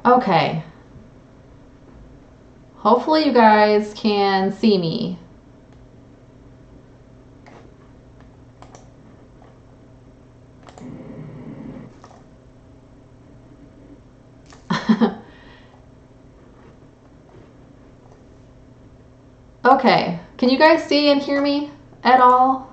Okay. Hopefully you guys can see me. Okay. Can you guys see and hear me at all?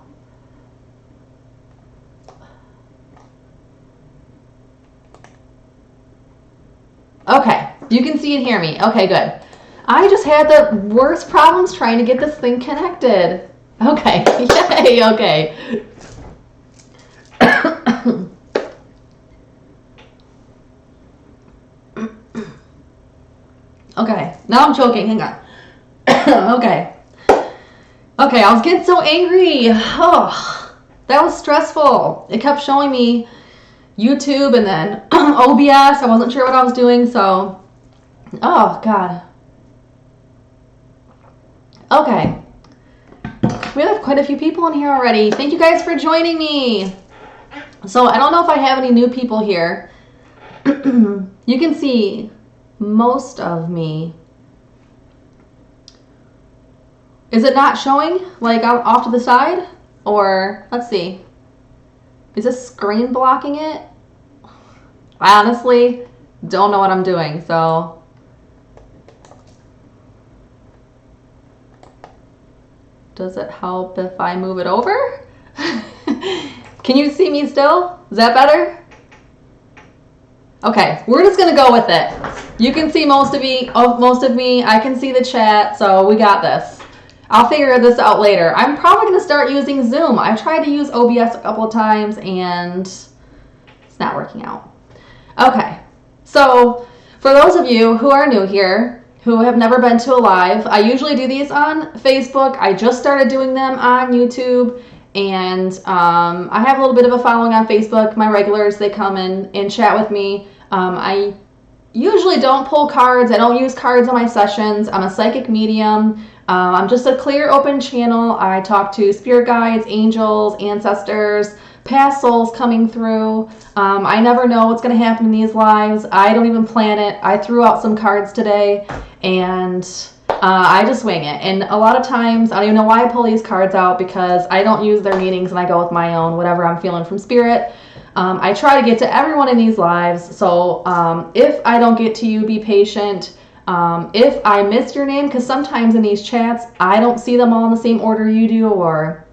Okay. You can see and hear me. Okay, good. I just had the worst problems trying to get this thing connected. Okay. Yay. Okay. Okay. Now I'm choking. Hang on. Okay. Okay, I was getting so angry. Oh, that was stressful. It kept showing me YouTube and then OBS. I wasn't sure what I was doing, so... Oh, God. Okay. We have quite a few people in here already. Thank you guys for joining me. So, I don't know if I have any new people here. You can see most of me. Is it not showing, like, off to the side? Or, let's see. Is this screen blocking it? I honestly don't know what I'm doing, so... Does it help if I move it over? Can you see me still? Is that better? Okay, we're just gonna go with it. You can see most of me. I can see the chat, so we got this. I'll figure this out later. I'm probably gonna start using Zoom. I've tried to use OBS a couple of times and it's not working out. Okay, so for those of you who are new here, who have never been to a live, I usually do these on Facebook. I just started doing them on YouTube, and I have a little bit of a following on Facebook. My regulars, they come in and chat with me. I usually don't pull cards. I don't use cards on my sessions. I'm a psychic medium. I'm just a clear, open channel. I talk to spirit guides, angels, ancestors, past souls coming through. I never know what's going to happen in these lives. I don't even plan it. I threw out some cards today, and I just wing it. And a lot of times, I don't even know why I pull these cards out, because I don't use their meanings and I go with my own, whatever I'm feeling from spirit. I try to get to everyone in these lives, so if I don't get to you, be patient. If I miss your name, because sometimes in these chats, I don't see them all in the same order you do, or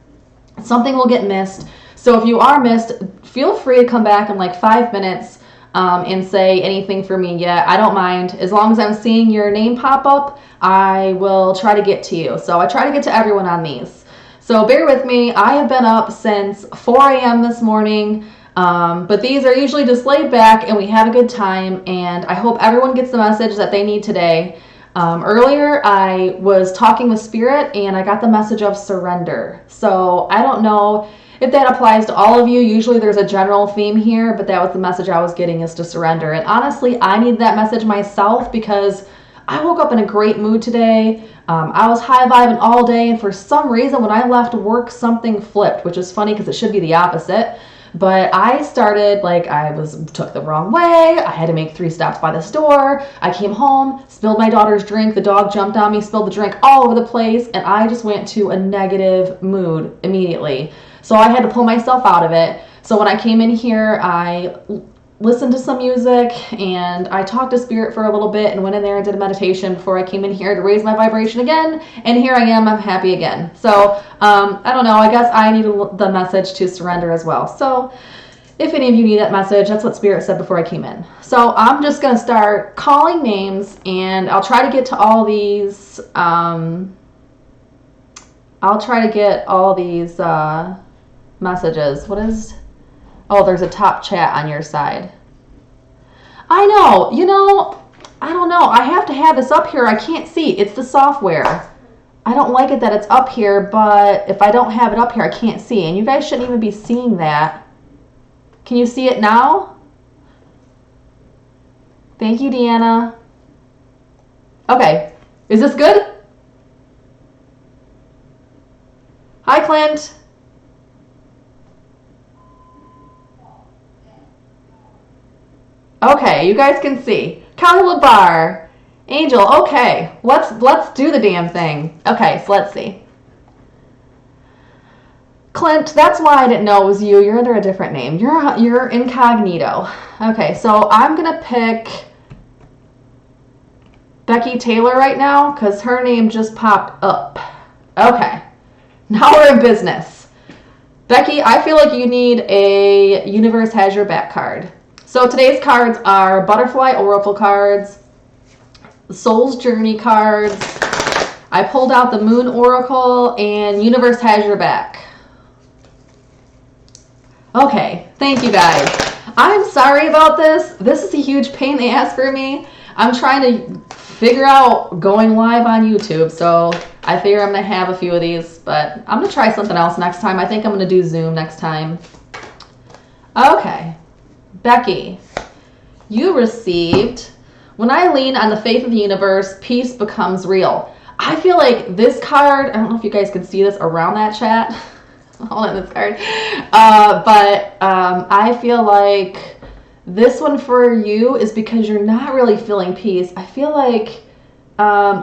something will get missed. So if you are missed, feel free to come back in like 5 minutes and say anything for me. Yeah, I don't mind. As long as I'm seeing your name pop up, I will try to get to you. So I try to get to everyone on these. So bear with me. I have been up since 4 a.m. this morning. But these are usually just laid back and we have a good time, and I hope everyone gets the message that they need today. Earlier I was talking with Spirit and I got the message of surrender. So I don't know if that applies to all of you. Usually there's a general theme here, but that was the message I was getting, is to surrender. And honestly, I need that message myself, because I woke up in a great mood today. I was high vibing all day, and for some reason when I left work, something flipped, which is funny because it should be the opposite. But I started, like, took the wrong way. I had to make 3 stops by the store. I came home, spilled my daughter's drink. The dog jumped on me, spilled the drink all over the place, and I just went to a negative mood immediately. So I had to pull myself out of it. So when I came in here, I listened to some music and I talked to Spirit for a little bit and went in there and did a meditation before I came in here to raise my vibration again. And here I am, I'm happy again. So I don't know, I guess I need the message to surrender as well. So if any of you need that message, that's what Spirit said before I came in. So I'm just going to start calling names, and I'll try to get to all these. Messages. Oh, there's a top chat on your side. I know, I don't know. I have to have this up here. I can't see. It's the software. I don't like it that it's up here, but if I don't have it up here, I can't see. And you guys shouldn't even be seeing that. Can you see it now? Thank you, Deanna. Okay. Is this good? Hi, Clint. Okay, you guys can see. Carla Bar. Angel, okay. Let's do the damn thing. Okay, so let's see. Clint, that's why I didn't know it was you. You're under a different name. You're incognito. Okay, so I'm gonna pick Becky Taylor right now because her name just popped up. Okay, now we're in business. Becky, I feel like you need a Universe Has Your Back card. So today's cards are Butterfly Oracle cards, Soul's Journey cards. I pulled out the Moon Oracle and Universe Has Your Back. Okay, thank you guys. I'm sorry about this. This is a huge pain in the ass for me. I'm trying to figure out going live on YouTube, so I figure I'm going to have a few of these, but I'm going to try something else next time. I think I'm going to do Zoom next time. Okay, Becky, you received, when I lean on the faith of the universe, peace becomes real. I feel like this card, I don't know if you guys can see this around that chat. Hold on this card. But I feel like this one for you is because you're not really feeling peace. I feel like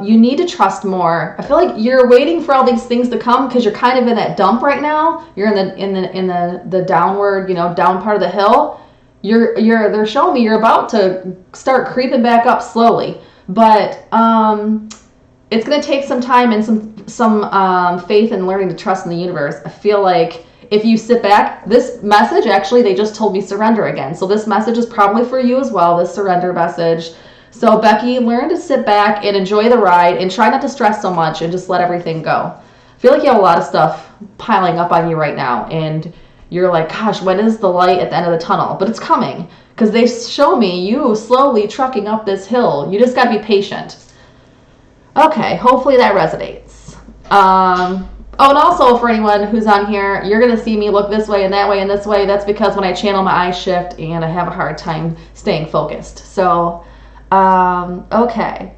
you need to trust more. I feel like you're waiting for all these things to come because you're kind of in that dump right now. You're in the downward, down part of the hill. They're showing me you're about to start creeping back up slowly, but it's going to take some time and some faith and learning to trust in the universe. I feel like if you sit back, this message, actually, they just told me surrender again. So this message is probably for you as well, this surrender message. So Becky, learn to sit back and enjoy the ride and try not to stress so much and just let everything go. I feel like you have a lot of stuff piling up on you right now. And you're like, gosh, when is the light at the end of the tunnel? But it's coming because they show me you slowly trucking up this hill. You just got to be patient. Okay, hopefully that resonates. Oh, and also for anyone who's on here, you're going to see me look this way and that way and this way. That's because when I channel, my eyes shift and I have a hard time staying focused. So, okay.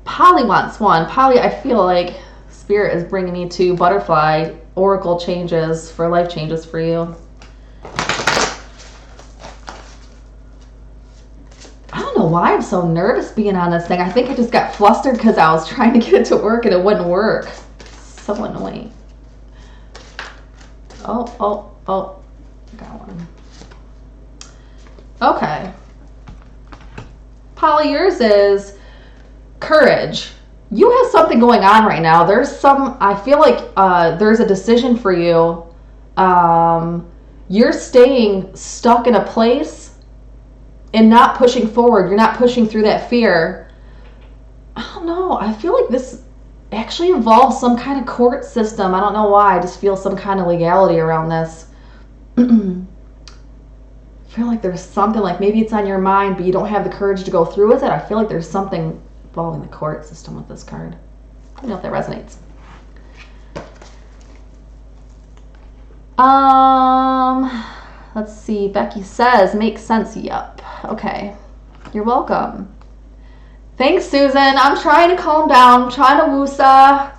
Polly wants one. Polly, I feel like Spirit is bringing me to Butterfly Oracle changes for life changes for you. I don't know why I'm so nervous being on this thing. I think I just got flustered because I was trying to get it to work and it wouldn't work. So annoying. Oh. Got one. Okay. Polly, yours is courage. You have something going on right now. I feel like there's a decision for you. You're staying stuck in a place and not pushing forward. You're not pushing through that fear. I don't know. I feel like this actually involves some kind of court system. I don't know why. I just feel some kind of legality around this. I feel like there's something, like maybe it's on your mind, but you don't have the courage to go through with it. I feel like there's something involving the court system with this card. I don't know if that resonates. Let's see. Becky says, makes sense. Yup. Okay. You're welcome. Thanks, Susan. I'm trying to calm down. I'm trying to woosa.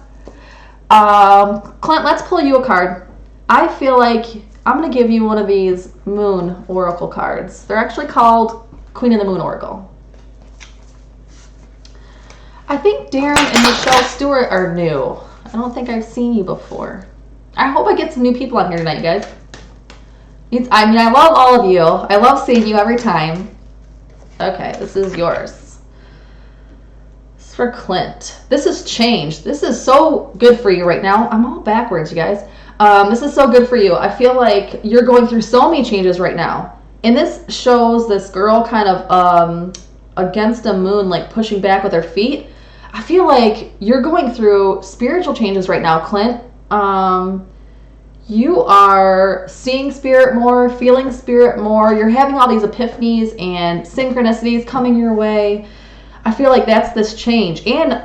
Clint, let's pull you a card. I feel like I'm going to give you one of these Moon Oracle cards. They're actually called Queen of the Moon Oracle. I think Darren and Michelle Stewart are new. I don't think I've seen you before. I hope I get some new people on here tonight, you guys. I love all of you. I love seeing you every time. Okay, this is yours. This is for Clint. This is change. This is so good for you right now. I'm all backwards, you guys. This is so good for you. I feel like you're going through so many changes right now. And this shows this girl kind of against a moon, like pushing back with her feet. I feel like you're going through spiritual changes right now, Clint. You are seeing spirit more, feeling spirit more. You're having all these epiphanies and synchronicities coming your way. I feel like that's this change. And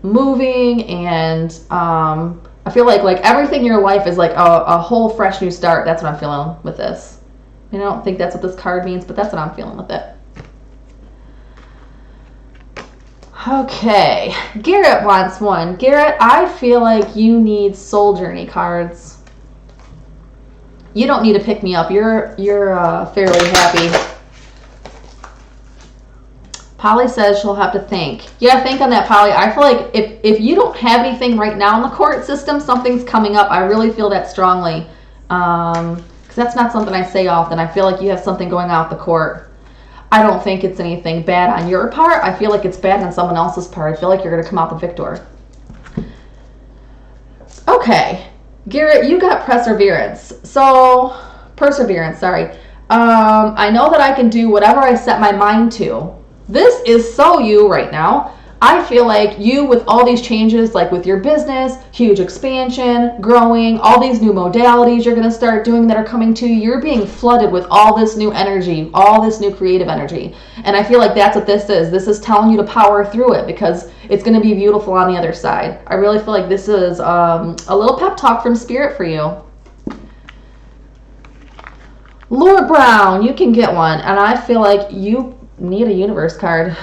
moving and I feel like everything in your life is like a whole fresh new start. That's what I'm feeling with this. I don't think that's what this card means, but that's what I'm feeling with it. Okay, Garrett wants one. Garrett, I feel like you need Soul Journey cards. You don't need to pick me up. You're fairly happy. Polly says she'll have to think. Yeah, think on that, Polly. I feel like if you don't have anything right now in the court system, something's coming up. I really feel that strongly. Because that's not something I say often. I feel like you have something going on with the court. I don't think it's anything bad on your part. I feel like it's bad on someone else's part. I feel like you're going to come out the victor. Okay. Garrett, you got perseverance. Sorry. I know that I can do whatever I set my mind to. This is so you right now. I feel like you, with all these changes, like with your business, huge expansion, growing, all these new modalities you're going to start doing that are coming to you, you're being flooded with all this new energy, all this new creative energy. And I feel like that's what this is. This is telling you to power through it because it's going to be beautiful on the other side. I really feel like this is a little pep talk from Spirit for you. Laura Brown, you can get one. And I feel like you need a universe card.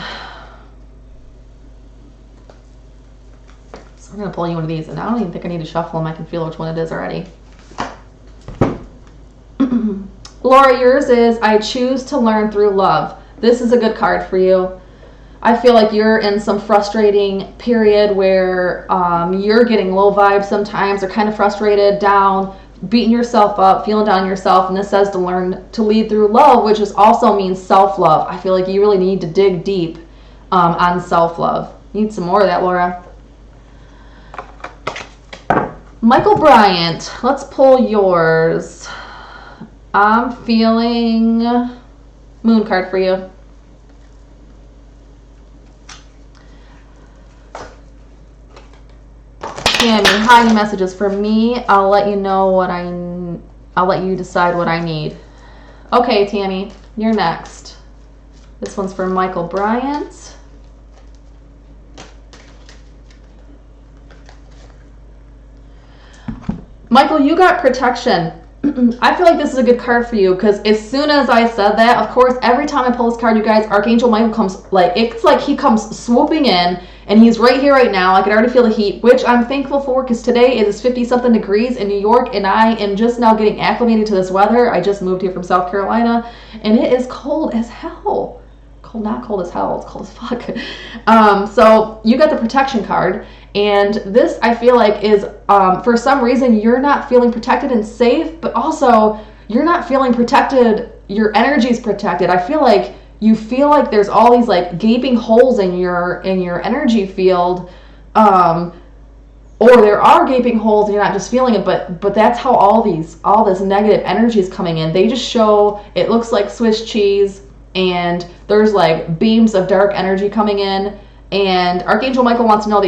So I'm going to pull you one of these. And I don't even think I need to shuffle them. I can feel which one it is already. Laura, yours is I choose to learn through love. This is a good card for you. I feel like you're in some frustrating period where you're getting low vibes sometimes or kind of frustrated, down, beating yourself up, feeling down on yourself, and this says to learn to lead through love, which is also means self-love. I feel like you really need to dig deep on self-love. Need some more of that, Laura. Michael Bryant, let's pull yours. I'm feeling moon card for you. Tammy, hiding messages for me. I'll let you know I'll let you decide what I need. Okay, Tammy, you're next. This one's for Michael Bryant. Michael, you got protection. I feel like this is a good card for you because as soon as I said that, of course, every time I pull this card, you guys, Archangel Michael comes, it's like he comes swooping in and he's right here right now. I can already feel the heat, which I'm thankful for because today it is 50-something degrees in New York and I am just now getting acclimated to this weather. I just moved here from South Carolina and it is cold as hell. Not cold as hell, it's cold as fuck. So you got the protection card, and this I feel like is for some reason you're not feeling protected and safe, but also you're not feeling protected, your energy's protected. I feel like you feel like there's all these like gaping holes in your energy field, or there are gaping holes and you're not just feeling it, but that's how all this negative energy is coming in. They just show, it looks like Swiss cheese, and there's like beams of dark energy coming in, and Archangel Michael wants you to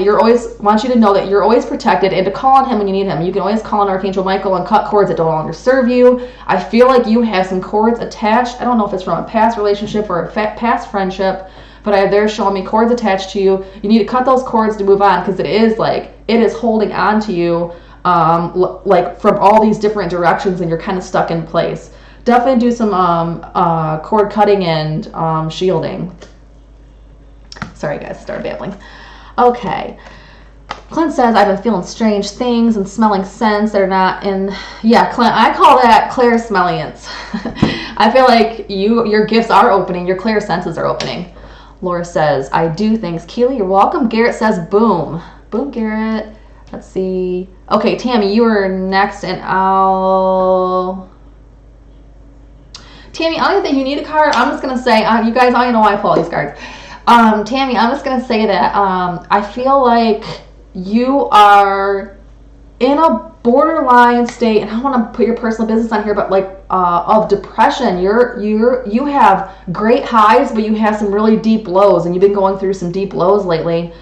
know that you're always protected and to call on him when you need him. You can always call on Archangel Michael and cut cords that don't longer serve you. I feel like you have some cords attached. I don't know if it's from a past relationship or a past friendship, but they're showing me cords attached to you. You need to cut those cords to move on because it is holding on to you like from all these different directions and you're kind of stuck in place. Definitely do some cord cutting and shielding. Sorry guys, started babbling. Okay. Clint says, I've been feeling strange things and smelling scents that are not in... Yeah, Clint, I call that clairsentience. I feel like your gifts are opening, your clairsenses are opening. Laura says, I do things. Keely, you're welcome. Garrett says, boom. Boom, Garrett. Let's see. Okay, Tammy, you are next, and Tammy, I don't think you need a card. I'm just going to say, you guys, I don't know why I pull all these cards. Tammy, I'm just going to say that I feel like you are in a borderline state, and I don't want to put your personal business on here, but like of depression. You have great highs, but you have some really deep lows, and you've been going through some deep lows lately.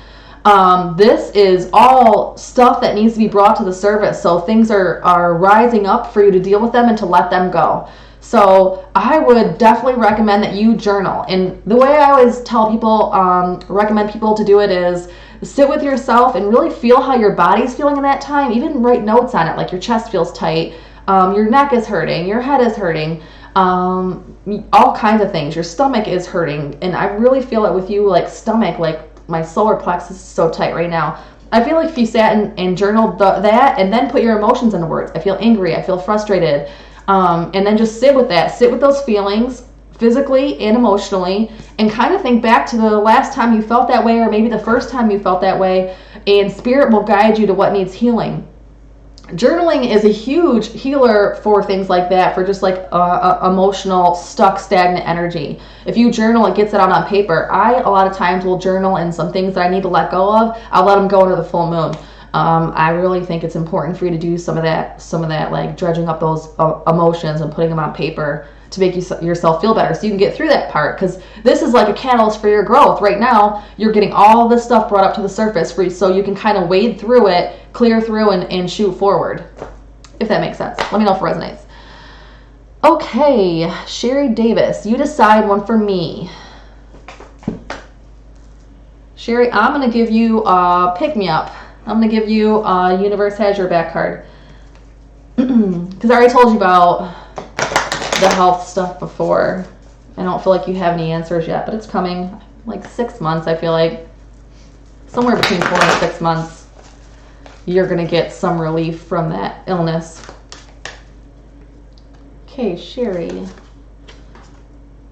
This is all stuff that needs to be brought to the surface. So things are rising up for you to deal with them and to let them go. So I would definitely recommend that you journal. And the way I always tell people, recommend people to do it is sit with yourself and really feel how your body's feeling in that time. Even write notes on it, like your chest feels tight, your neck is hurting, your head is hurting, all kinds of things. Your stomach is hurting. And I really feel it with you, like stomach, like my solar plexus is so tight right now. I feel like if you sat and journaled that and then put your emotions into words. I feel angry, I feel frustrated. And then just sit with that. Sit with those feelings. physically and emotionally, and kind of think back to the last time you felt that way, or maybe the first time you felt that way, and spirit will guide you to what needs healing. Journaling is a huge healer for things like that, for just like emotional, stuck, stagnant energy. If you journal, it gets it out on paper. I, a lot of times, will journal in some things that I need to let go of. I'll let them go into the full moon. I really think it's important for you to do some of that, like dredging up those emotions and putting them on paper to make yourself feel better, so you can get through that part, because this is like a catalyst for your growth. Right now, you're getting all this stuff brought up to the surface for you, so you can kind of wade through it, clear through, and shoot forward, if that makes sense. Let me know if it resonates. Okay, Sherry Davis, you decide one for me. Sherry, I'm going to give you a pick-me-up. I'm going to give you Universe Has Your Back card. Because I already told you about the health stuff before. I don't feel like you have any answers yet, but it's coming. Like 6 months, I feel like. Somewhere between 4 and 6 months, you're going to get some relief from that illness. Okay, Sherry.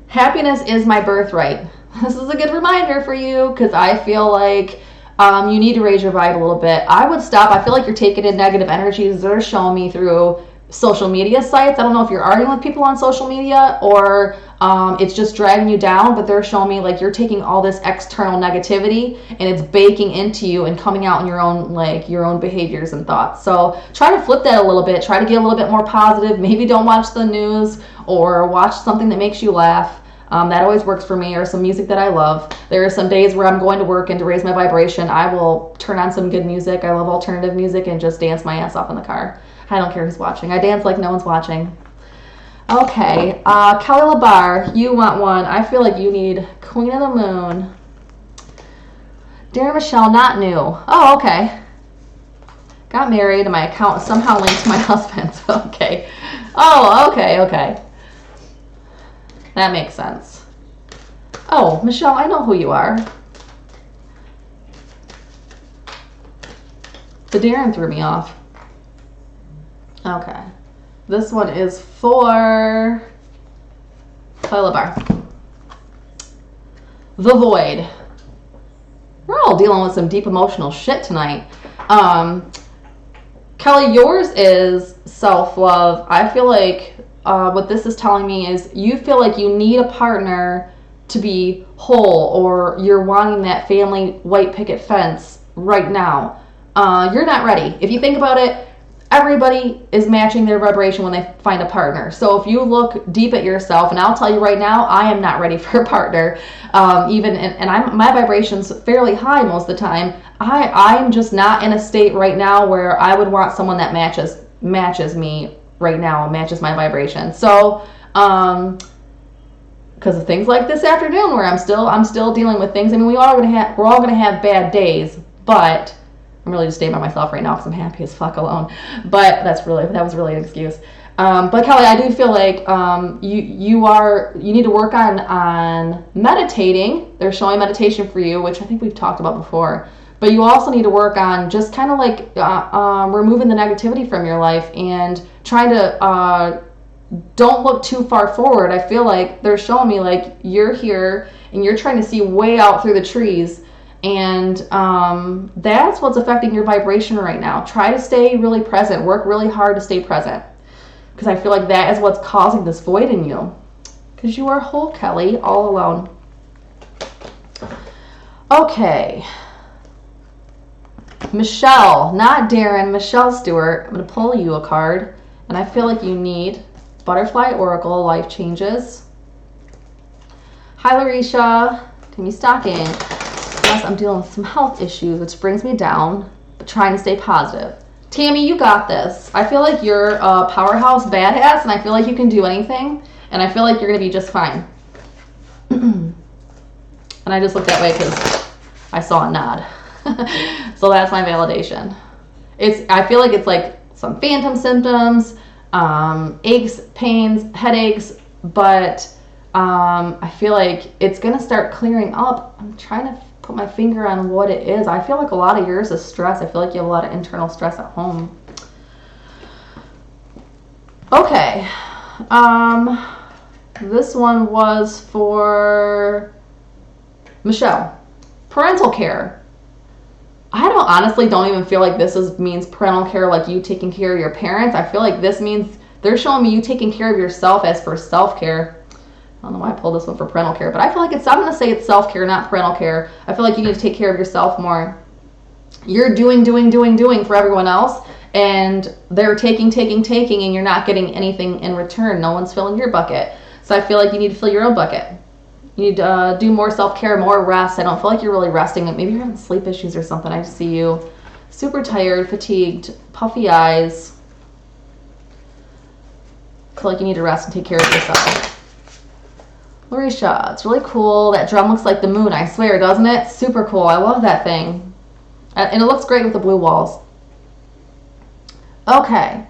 Happiness is my birthright. This is a good reminder for you, because I feel like you need to raise your vibe a little bit. I would stop. I feel like you're taking in negative energies. They're showing me through social media sites. I don't know if you're arguing with people on social media, or it's just dragging you down, but they're showing me like you're taking all this external negativity and it's baking into you and coming out in your own behaviors and thoughts. So try to flip that a little bit. Try to get a little bit more positive. Maybe don't watch the news, or watch something that makes you laugh. That always works for me, or some music that I love. There are some days where I'm going to work, and to raise my vibration, I will turn on some good music. I love alternative music, and just dance my ass off in the car. I don't care who's watching. I dance like no one's watching. Okay, Kelly LaBar, you want one. I feel like you need Queen of the Moon. Dear Michelle, not new. Oh, okay. Got married, and my account somehow linked to my husband's. Okay. Oh, okay. That makes sense. Oh, Michelle, I know who you are. The Darren threw me off. Okay. This one is for Bar. The Void. We're all dealing with some deep emotional shit tonight. Kelly, yours is self-love. I feel like what this is telling me is you feel like you need a partner to be whole, or you're wanting that family white picket fence right now. You're not ready. If you think about it, everybody is matching their vibration when they find a partner. So if you look deep at yourself, and I'll tell you right now, I am not ready for a partner. My vibration's fairly high most of the time. I'm just not in a state right now where I would want someone that matches me right now and matches my vibration. So, because of things like this afternoon where I'm still dealing with things. I mean, we're all gonna have bad days, but I'm really just staying by myself right now because I'm happy as fuck alone. But that was really an excuse. But Kelly, I do feel like you need to work on meditating. They're showing meditation for you, which I think we've talked about before. But you also need to work on just kind of like removing the negativity from your life and trying to don't look too far forward. I feel like they're showing me like you're here and you're trying to see way out through the trees. And that's what's affecting your vibration right now. Try to stay really present. Work really hard to stay present. Because I feel like that is what's causing this void in you. Because you are whole, Kelly, all alone. Okay. Michelle, not Darren, Michelle Stewart. I'm going to pull you a card. And I feel like you need Butterfly Oracle, Life Changes. Hi, Larisha. Timmy Stocking. Yes, I'm dealing with some health issues, which brings me down, but trying to stay positive. Tammy, you got this. I feel like you're a powerhouse badass, and I feel like you can do anything, and I feel like you're going to be just fine. And I just looked that way because I saw a nod. So that's my validation. I feel like it's like some phantom symptoms, aches, pains, headaches, but I feel like it's going to start clearing up. I'm trying to put my finger on what it is. I feel like a lot of yours is stress. I feel like you have a lot of internal stress at home. Okay. This one was for Michelle. Parental care. I honestly don't even feel like this means parental care like you taking care of your parents. I feel like this means they're showing me you taking care of yourself as for self-care. I don't know why I pulled this one for parental care, but I feel like I'm going to say it's self-care, not parental care. I feel like you need to take care of yourself more. You're doing for everyone else, and they're taking, and you're not getting anything in return. No one's filling your bucket. So I feel like you need to fill your own bucket. You need to do more self-care, more rest. I don't feel like you're really resting. Maybe you're having sleep issues or something. I just see you super tired, fatigued, puffy eyes. I feel like you need to rest and take care of yourself. Larisha, it's really cool. That drum looks like the moon, I swear, doesn't it? Super cool. I love that thing. And it looks great with the blue walls. Okay.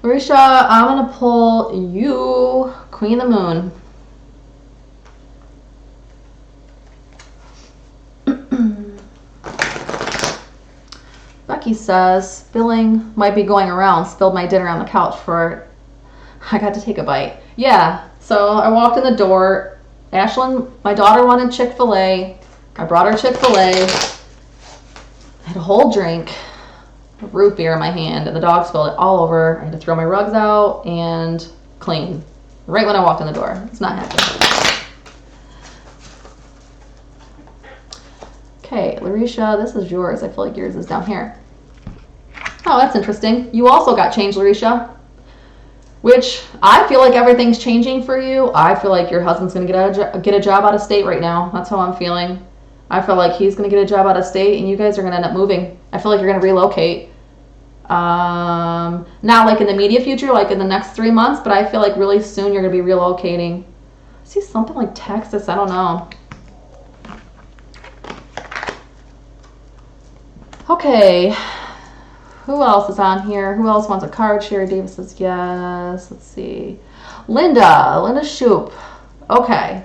Larisha, I'm going to pull you, Queen of the Moon. Becky says, spilling might be going around. Spilled my dinner on the couch for I got to take a bite. Yeah, so I walked in the door. Ashlyn, my daughter, wanted Chick-fil-A. I brought her Chick-fil-A. I had a whole drink of root beer in my hand, and the dog spilled it all over. I had to throw my rugs out and clean right when I walked in the door. It's not happening. Okay, Larisha, this is yours. I feel like yours is down here. Oh, that's interesting. You also got changed, Larisha. Which, I feel like everything's changing for you. I feel like your husband's going to get a job out of state right now. That's how I'm feeling. I feel like he's going to get a job out of state, and you guys are going to end up moving. I feel like you're going to relocate. Not like in the immediate future, like in the next 3 months, but I feel like really soon you're going to be relocating. I see something like Texas. I don't know. Okay. Who else is on here? Who else wants a card? Sherry Davis says yes. Let's see. Linda Shoup. Okay.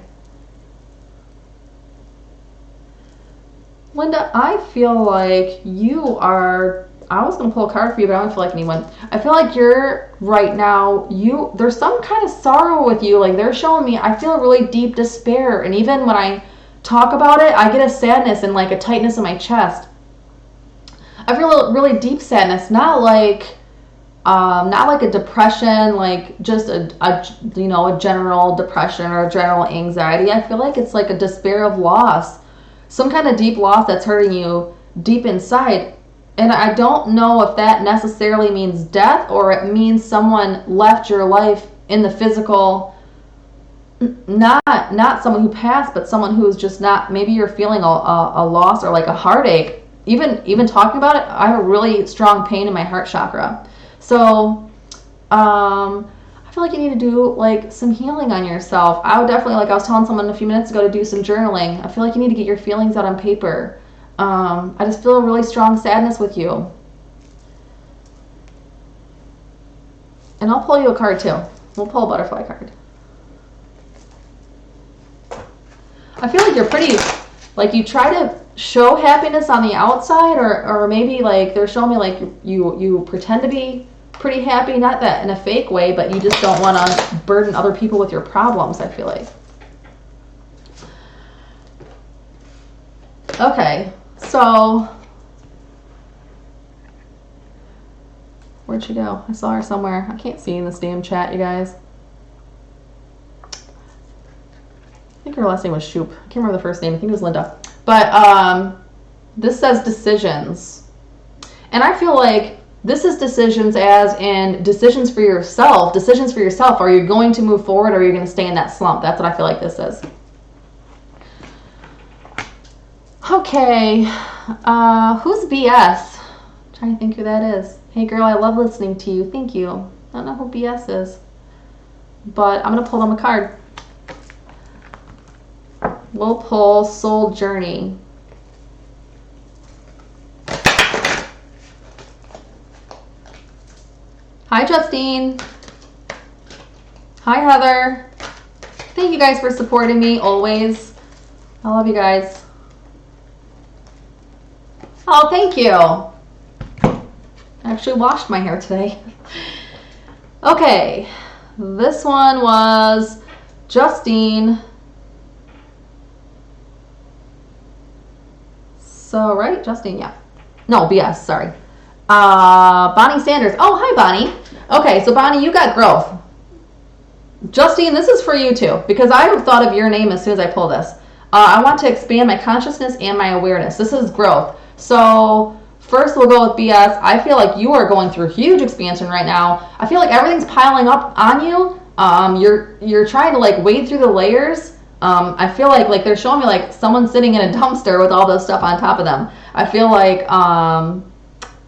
Linda, I feel like you are, I was going to pull a card for you, but I don't feel like anyone. I feel like you're right now, there's some kind of sorrow with you. Like they're showing me, I feel a really deep despair. And even when I talk about it, I get a sadness and like a tightness in my chest. I feel a really deep sadness, not like a depression, like just a general depression or a general anxiety. I feel like it's like a despair of loss, some kind of deep loss that's hurting you deep inside. And I don't know if that necessarily means death or it means someone left your life in the physical, not someone who passed, but someone who's just not, maybe you're feeling a loss or like a heartache. Even talking about it, I have a really strong pain in my heart chakra. So, I feel like you need to do like some healing on yourself. I would definitely, like I was telling someone a few minutes ago, to do some journaling. I feel like you need to get your feelings out on paper. I just feel a really strong sadness with you. And I'll pull you a card too. We'll pull a butterfly card. I feel like you're pretty, like you try to show happiness on the outside, or maybe like they're showing me like you pretend to be pretty happy, not that in a fake way, but you just don't want to burden other people with your problems, I feel like. Okay, so where'd she go? I saw her somewhere. I can't see in this damn chat, you guys. I think her last name was Shoup. I can't remember the first name. I think it was Linda. But this says decisions. And I feel like this is decisions as in decisions for yourself. Decisions for yourself. Are you going to move forward or are you going to stay in that slump? That's what I feel like this is. Okay. Who's BS? I'm trying to think who that is. Hey girl, I love listening to you. Thank you. I don't know who BS is. But I'm going to pull them a card. We'll pull Soul Journey. Hi, Justine. Hi, Heather. Thank you guys for supporting me always. I love you guys. Oh, thank you. I actually washed my hair today. Okay. This one was Justine. So, right? Justine, yeah. No, BS, sorry. Bonnie Sanders. Oh, hi, Bonnie. Okay, so Bonnie, you got growth. Justine, this is for you too, because I thought of your name as soon as I pulled this. I want to expand my consciousness and my awareness. This is growth. So first we'll go with BS. I feel like you are going through huge expansion right now. I feel like everything's piling up on you. You're trying to like wade through the layers. I feel like they're showing me like someone sitting in a dumpster with all this stuff on top of them. I feel like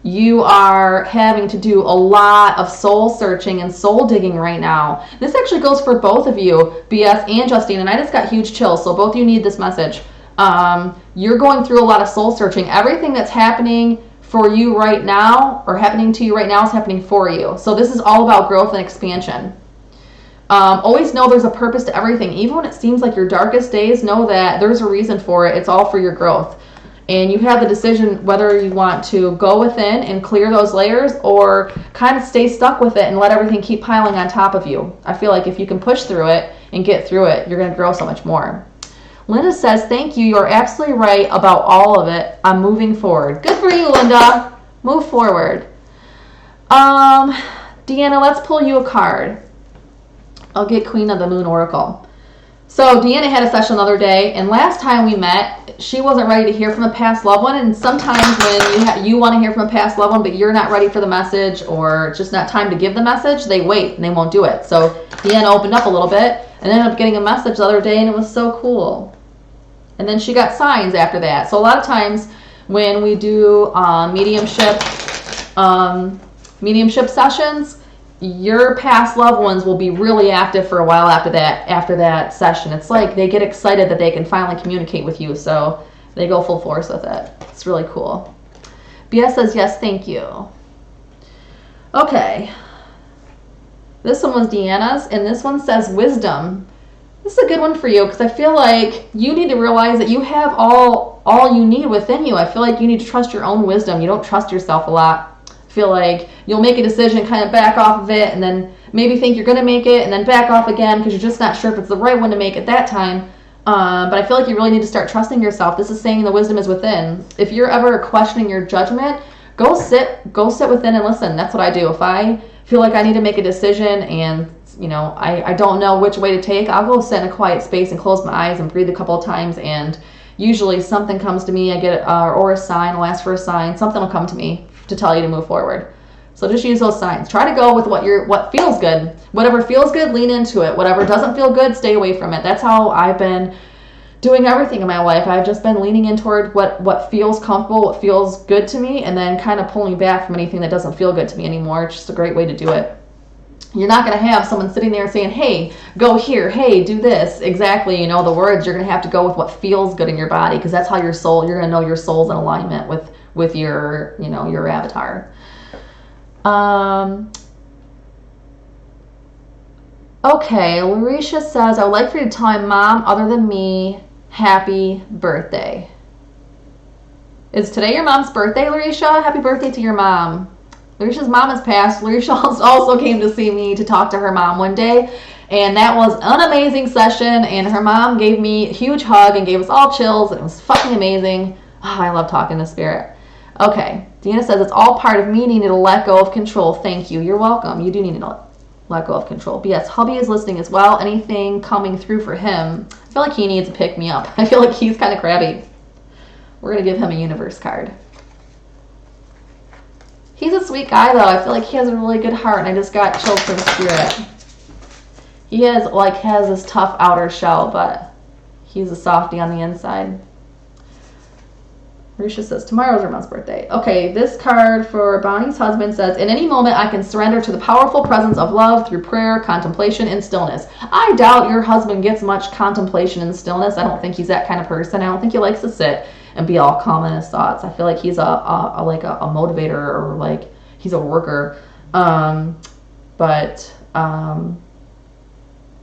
you are having to do a lot of soul searching and soul digging right now. This actually goes for both of you, BS and Justine, and I just got huge chills, so both of you need this message. You're going through a lot of soul searching. Everything that's happening for you right now, or happening to you right now, is happening for you. So this is all about growth and expansion. Always know there's a purpose to everything. Even when it seems like your darkest days, know that there's a reason for it. It's all for your growth. And you have the decision whether you want to go within and clear those layers or kind of stay stuck with it and let everything keep piling on top of you. I feel like if you can push through it and get through it, you're going to grow so much more. Linda says, thank you. You're absolutely right about all of it. I'm moving forward. Good for you, Linda. Move forward. Deanna, let's pull you a card. I'll get Queen of the Moon Oracle. So Deanna had a session the other day, and last time we met, she wasn't ready to hear from a past loved one. And sometimes when you want to hear from a past loved one, but you're not ready for the message, or it's just not time to give the message, they wait and they won't do it. So Deanna opened up a little bit and ended up getting a message the other day, and it was so cool. And then she got signs after that. So a lot of times when we do mediumship sessions, your past loved ones will be really active for a while after that session. It's like they get excited that they can finally communicate with you, so they go full force with it. It's really cool. BS says, yes, thank you. Okay. This one was Deanna's, and this one says wisdom. This is a good one for you, because I feel like you need to realize that you have all you need within you. I feel like you need to trust your own wisdom. You don't trust yourself a lot. Feel like you'll make a decision, kind of back off of it, and then maybe think you're going to make it, and then back off again because you're just not sure if it's the right one to make at that time. But I feel like you really need to start trusting yourself. This is saying the wisdom is within. If you're ever questioning your judgment, go sit within and listen. That's what I do. If I feel like I need to make a decision and I don't know which way to take, I'll go sit in a quiet space and close my eyes and breathe a couple of times, and usually something comes to me. I get or a sign. I'll ask for a sign. Something will come to me to tell you to move forward. So just use those signs. Try to go with what feels good. Whatever feels good, lean into it. Whatever doesn't feel good, stay away from it. That's how I've been doing everything in my life. I've just been leaning in toward what feels comfortable, what feels good to me, and then kind of pulling back from anything that doesn't feel good to me anymore. It's just a great way to do it. You're not going to have someone sitting there saying, hey, go here, hey, do this. Exactly, the words. You're going to have to go with what feels good in your body, because that's how you're going to know your soul's in alignment with your, your avatar. Okay, Larisha says, I would like for you to tell my mom, other than me, happy birthday. Is today your mom's birthday, Larisha? Happy birthday to your mom. Larisha's mom has passed. Larisha also came to see me to talk to her mom one day, and that was an amazing session, and her mom gave me a huge hug and gave us all chills, and it was fucking amazing. Oh, I love talking to spirit. Okay, Deanna says, it's all part of me needing to let go of control. Thank you. You're welcome. You do need to let go of control. But yes, hubby is listening as well. Anything coming through for him, I feel like he needs to pick me up. I feel like he's kind of crabby. We're going to give him a universe card. He's a sweet guy, though. I feel like he has a really good heart, and I just got chills from spirit. He has this tough outer shell, but he's a softie on the inside. Risha says, tomorrow's her mom's birthday. Okay, this card for Bonnie's husband says, in any moment I can surrender to the powerful presence of love through prayer, contemplation, and stillness. I doubt your husband gets much contemplation and stillness. I don't think he's that kind of person. I don't think he likes to sit and be all calm in his thoughts. I feel like he's a motivator, or like he's a worker.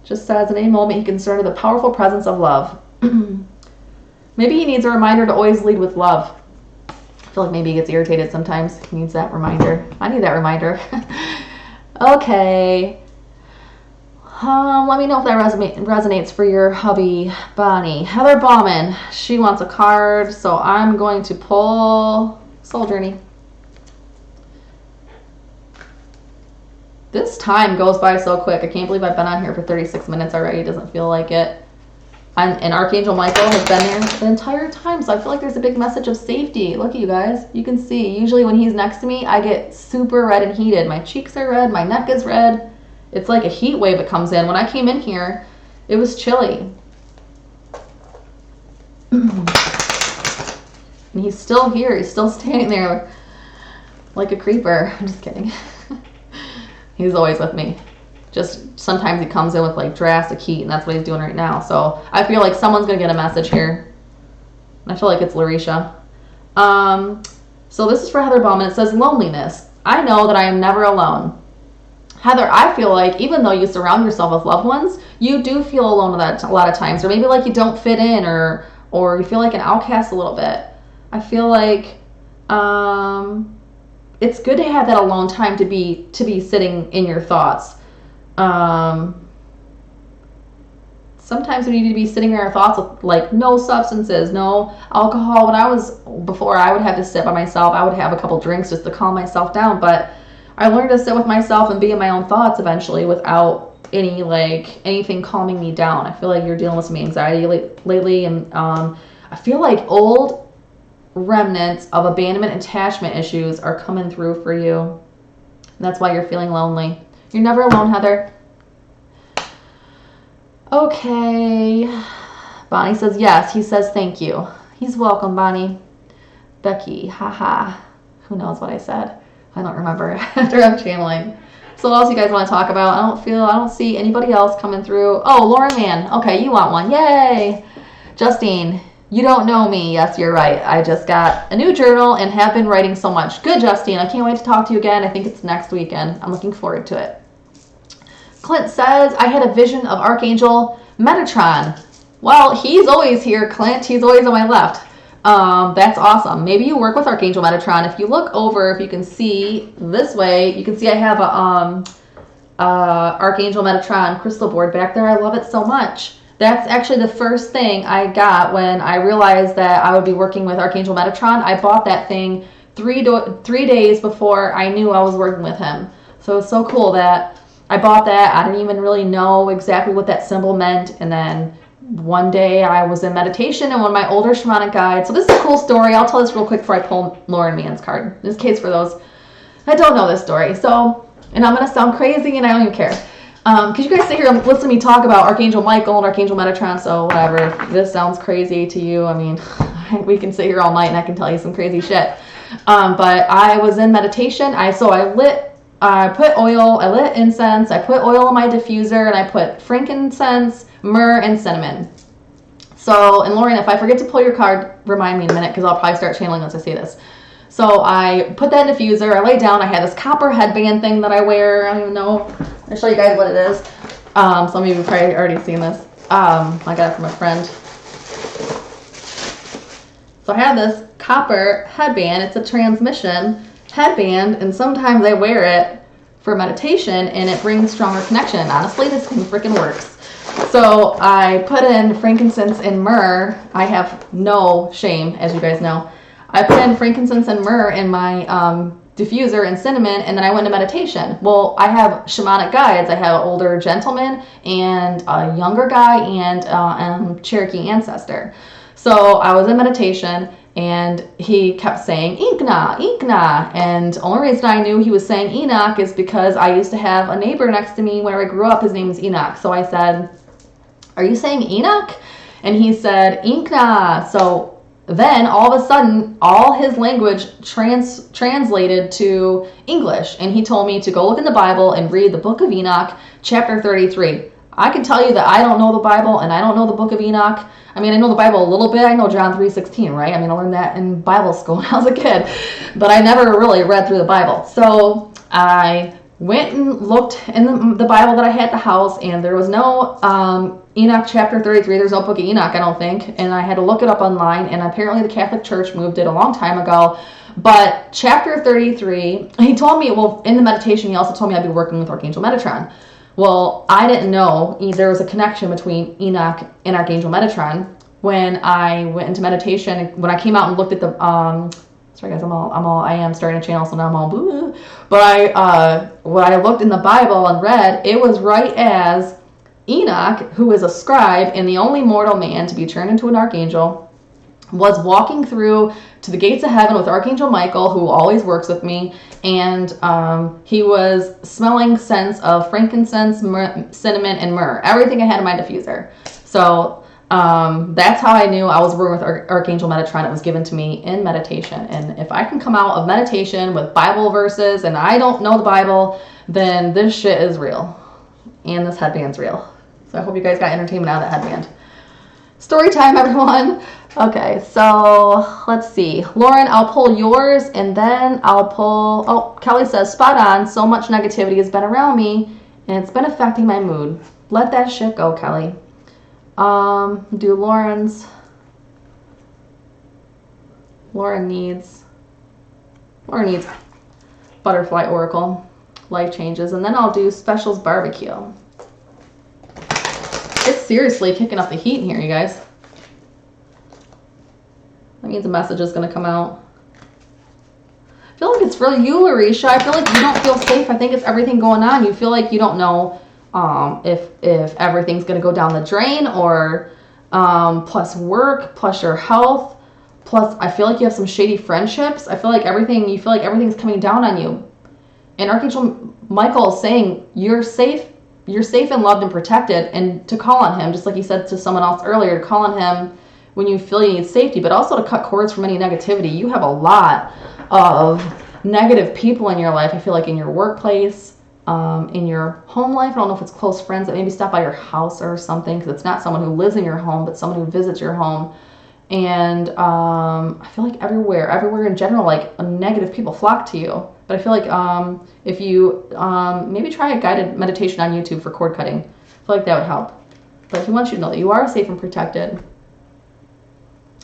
Just says, in any moment he can surrender the powerful presence of love. Maybe he needs a reminder to always lead with love. I feel like maybe he gets irritated sometimes. He needs that reminder. I need that reminder. Okay. Let me know if that resonates for your hubby, Bonnie. Heather Bauman, she wants a card, so I'm going to pull Soul Journey. This time goes by so quick. I can't believe I've been on here for 36 minutes already. It doesn't feel like it. And Archangel Michael has been there the entire time, so I feel like there's a big message of safety. Look at you guys. You can see, usually when he's next to me, I get super red and heated. My cheeks are red, my neck is red. It's like a heat wave that comes in. When I came in here, it was chilly. And he's still here. He's still standing there like a creeper. I'm just kidding. He's always with me. Just sometimes he comes in with like drastic heat, and that's what he's doing right now. So I feel like someone's going to get a message here. I feel like it's Larisha. So this is for Heather Bauman. It says, loneliness. I know that I am never alone. Heather, I feel like even though you surround yourself with loved ones, you do feel alone a lot of times, or maybe like you don't fit in, or you feel like an outcast a little bit. I feel like it's good to have that alone time to be sitting in your thoughts. Sometimes we need to be sitting in our thoughts with like no substances, no alcohol. Before I would have to sit by myself, I would have a couple drinks just to calm myself down, but I learned to sit with myself and be in my own thoughts eventually without anything calming me down. I feel like you're dealing with some anxiety lately, and I feel like old remnants of abandonment attachment issues are coming through for you. And that's why you're feeling lonely. You're never alone, Heather. Okay. Bonnie says yes. He says thank you. He's welcome, Bonnie. Becky, haha. Who knows what I said? I don't remember after I'm channeling. So what else you guys want to talk about? I don't see anybody else coming through. Oh, Lauren Mann. Okay, you want one. Yay. Justine, you don't know me. Yes, you're right. I just got a new journal and have been writing so much. Good, Justine. I can't wait to talk to you again. I think it's next weekend. I'm looking forward to it. Clint says, I had a vision of Archangel Metatron. Well, he's always here, Clint. He's always on my left. That's awesome. Maybe you work with Archangel Metatron. If you look over, if you can see this way, you can see I have a Archangel Metatron crystal board back there. I love it so much. That's actually the first thing I got when I realized that I would be working with Archangel Metatron. I bought that thing 3 days before I knew I was working with him. So it's so cool that I bought that. I didn't even really know exactly what that symbol meant. And then one day I was in meditation and one of my older shamanic guides. So this is a cool story. I'll tell this real quick before I pull Lauren Mann's card. This case for those that don't know this story. So, and I'm going to sound crazy and I don't even care. Because you guys sit here and listen to me talk about Archangel Michael and Archangel Metatron. So whatever, if this sounds crazy to you, I mean, we can sit here all night and I can tell you some crazy shit. But I was in meditation. I lit incense, I put oil in my diffuser, and I put frankincense, myrrh, and cinnamon. So, and Lauren, if I forget to pull your card, remind me in a minute, because I'll probably start channeling once I say this. So I put that in diffuser, I lay down, I had this copper headband thing that I wear, I don't even know, I'll show you guys what it is. Some of you have probably already seen this. I got it from a friend. So I have this copper headband, it's a transmission headband, and sometimes I wear it for meditation and it brings stronger connection. Honestly, this thing freaking works. So I put in frankincense and myrrh. I have no shame, as you guys know. I put in frankincense and myrrh in my diffuser and cinnamon, and then I went to meditation. Well, I have shamanic guides. I have an older gentleman and a younger guy and Cherokee ancestor. So I was in meditation and he kept saying Inkna, Inkna. And the only reason I knew he was saying Enoch is because I used to have a neighbor next to me where I grew up. His name is Enoch. So I said, are you saying Enoch? And he said Inkna. So then all of a sudden, all his language translated to English. And he told me to go look in the Bible and read the book of Enoch, chapter 33. I can tell you that I don't know the Bible and I don't know the book of Enoch. I mean, I know the Bible a little bit. I know John 3:16, right? I mean, I learned that in Bible school when I was a kid. But I never really read through the Bible. So I went and looked in the Bible that I had at the house, and there was no Enoch chapter 33. There's no book of Enoch, I don't think. And I had to look it up online, and apparently the Catholic Church moved it a long time ago. But chapter 33, he told me, well, in the meditation, he also told me I'd be working with Archangel Metatron. Well, I didn't know there was a connection between Enoch and Archangel Metatron. When I went into meditation, when I came out and looked at the sorry guys, I am starting a channel, so now I'm all boo. But when I looked in the Bible and read, it was right as Enoch, who is a scribe and the only mortal man to be turned into an archangel, was walking through to the gates of heaven with Archangel Michael, who always works with me, and he was smelling scents of frankincense, cinnamon, and myrrh. Everything I had in my diffuser. So that's how I knew I was working with Archangel Metatron. It was given to me in meditation. And if I can come out of meditation with Bible verses and I don't know the Bible, then this shit is real. And this headband's real. So I hope you guys got entertainment out of that headband. Story time, everyone. Okay, so let's see. Lauren, I'll pull yours and then I'll pull... Oh, Kelly says, spot on. So much negativity has been around me and it's been affecting my mood. Let that shit go, Kelly. Do Lauren's... Lauren needs Butterfly Oracle, Life Changes, and then I'll do Specials Barbecue. It's seriously kicking up the heat in here, you guys. That means a message is going to come out. I feel like it's for you, Larisha. I feel like you don't feel safe. I think it's everything going on. You feel like you don't know if everything's going to go down the drain, or plus work, plus your health, plus I feel like you have some shady friendships. I feel like everything's coming down on you. And Archangel Michael is saying you're safe and loved and protected, and to call on him, just like he said to someone else earlier, to call on him when you feel you need safety, but also to cut cords from any negativity. You have a lot of negative people in your life. I feel like in your workplace, in your home life. I don't know if it's close friends that maybe stop by your house or something, because it's not someone who lives in your home, but someone who visits your home. And I feel like everywhere in general, like negative people flock to you. But I feel like if you maybe try a guided meditation on YouTube for cord cutting, I feel like that would help. But he wants you to know that you are safe and protected.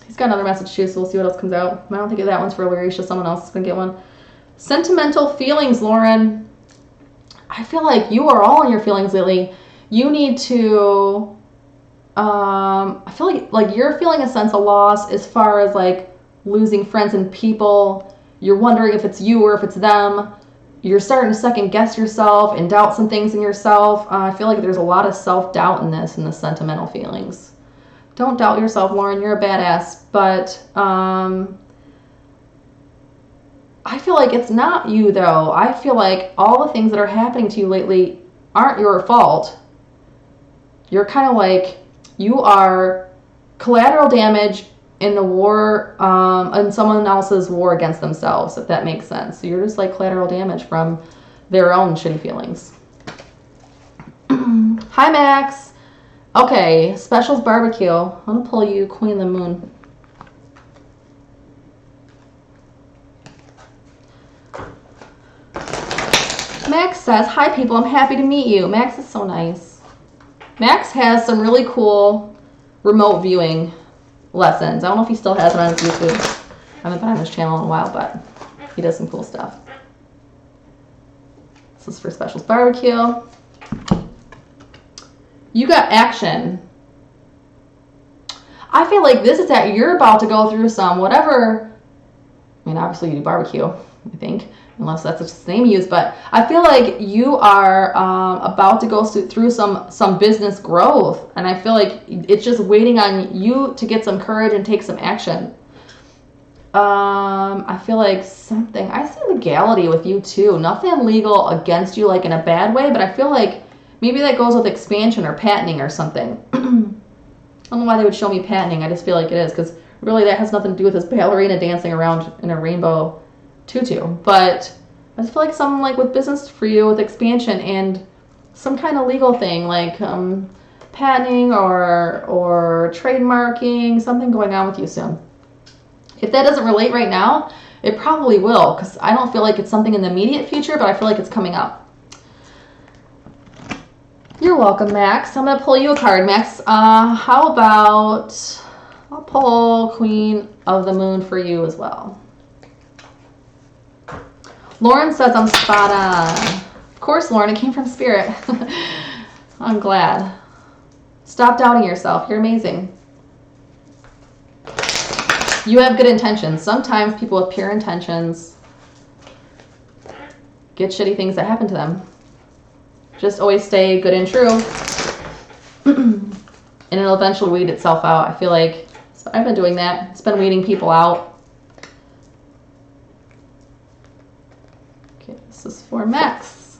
He's got another message too, so we'll see what else comes out. I don't think that one's for Larisha. Someone else is going to get one. Sentimental feelings, Lauren. I feel like you are all in your feelings lately. You need to... I feel like you're feeling a sense of loss as far as like losing friends and people. You're wondering if it's you or if it's them. You're starting to second guess yourself and doubt some things in yourself. I feel like there's a lot of self-doubt in the sentimental feelings. Don't doubt yourself, Lauren. You're a badass. But I feel like it's not you, though. I feel like all the things that are happening to you lately aren't your fault. You're kind of like, you are collateral damage in the war, in someone else's war against themselves, if that makes sense. So you're just like collateral damage from their own shitty feelings. Hi, Max. Okay, Specials Barbecue. I'm going to pull you Queen of the Moon. Max says, hi, people. I'm happy to meet you. Max is so nice. Max has some really cool remote viewing lessons. I don't know if he still has it on his YouTube. I haven't been on his channel in a while, but he does some cool stuff. This is for Specials Barbecue. You got action. I feel like this is that you're about to go through some whatever. I mean, obviously you do barbecue, I think, unless that's the name you use. But I feel like you are about to go through some business growth, and I feel like it's just waiting on you to get some courage and take some action. I feel like something. I see legality with you too. Nothing legal against you, like in a bad way, but I feel like maybe that goes with expansion or patenting or something. I don't know why they would show me patenting. I just feel like it is, because really that has nothing to do with this ballerina dancing around in a rainbow tutu. But I just feel like something like with business for you, with expansion and some kind of legal thing, like patenting or trademarking, something going on with you soon. If that doesn't relate right now, it probably will, because I don't feel like it's something in the immediate future, but I feel like it's coming up. You're welcome, Max. I'm going to pull you a card, Max. How about I'll pull Queen of the Moon for you as well. Lauren says I'm spot on. Of course, Lauren, it came from Spirit. I'm glad. Stop doubting yourself. You're amazing. You have good intentions. Sometimes people with pure intentions get shitty things that happen to them. Just always stay good and true. And it'll eventually weed itself out. I feel like I've been doing that. It's been weeding people out. Okay, this is for Max.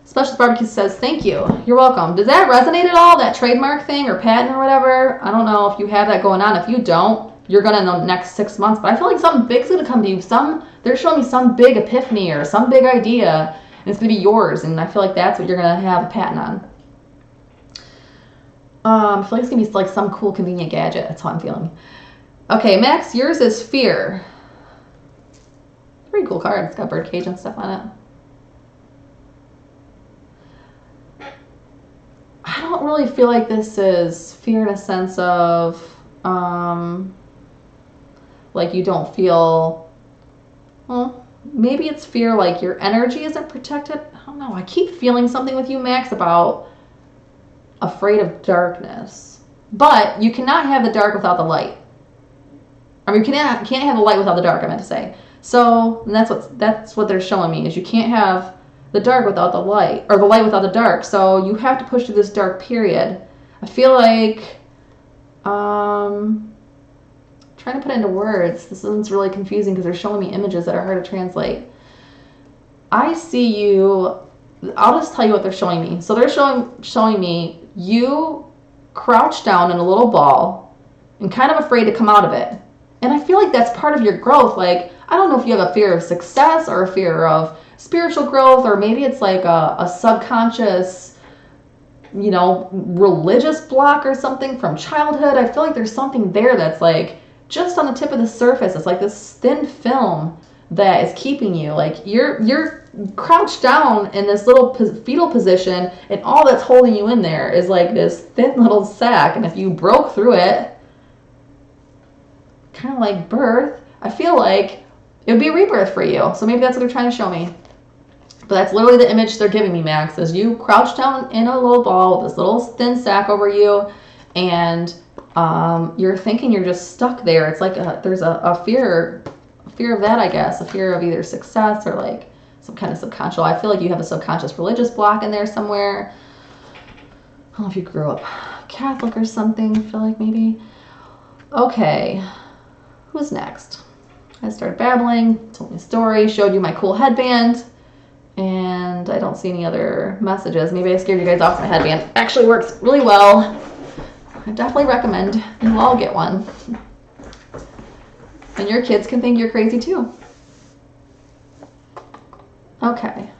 Specialist Barbecue says, thank you. You're welcome. Does that resonate at all? That trademark thing or patent or whatever? I don't know if you have that going on. If you don't, you're going to in the next 6 months. But I feel like something big's going to come to you. They're showing me some big epiphany or some big idea. And it's going to be yours. And I feel like that's what you're going to have a patent on. I feel like it's going to be like some cool convenient gadget. That's how I'm feeling. Okay, Max, yours is fear. Pretty cool card. It's got birdcage and stuff on it. I don't really feel like this is fear in a sense of like you don't feel, well, maybe it's fear like your energy isn't protected. I don't know. I keep feeling something with you, Max, about afraid of darkness. But you cannot have the dark without the light. I mean, you can't have the light without the dark, I meant to say. So, and that's what they're showing me, is you can't have the dark without the light, or the light without the dark. So you have to push through this dark period. I feel like, trying to put it into words, this one's really confusing because they're showing me images that are hard to translate. I see you, I'll just tell you what they're showing me. So they're showing me you crouched down in a little ball and kind of afraid to come out of it. And I feel like that's part of your growth. Like, I don't know if you have a fear of success or a fear of spiritual growth, or maybe it's like a subconscious, you know, religious block or something from childhood. I feel like there's something there that's like just on the tip of the surface. It's like this thin film that is keeping you. Like you're crouched down in this little fetal position, and all that's holding you in there is like this thin little sack. And if you broke through it, kind of like birth, I feel like it would be a rebirth for you. So maybe that's what they're trying to show me. But that's literally the image they're giving me, Max, is you crouched down in a little ball with this little thin sack over you, and you're thinking you're just stuck there. It's like there's a fear of that, I guess, a fear of either success or like some kind of subconscious. I feel like you have a subconscious religious block in there somewhere. I don't know if you grew up Catholic or something. I feel like maybe. Okay, who's next? I started babbling, told me a story, showed you my cool headband, and I don't see any other messages. Maybe I scared you guys off. My headband actually works really well. I definitely recommend you all get one. And your kids can think you're crazy too. Okay.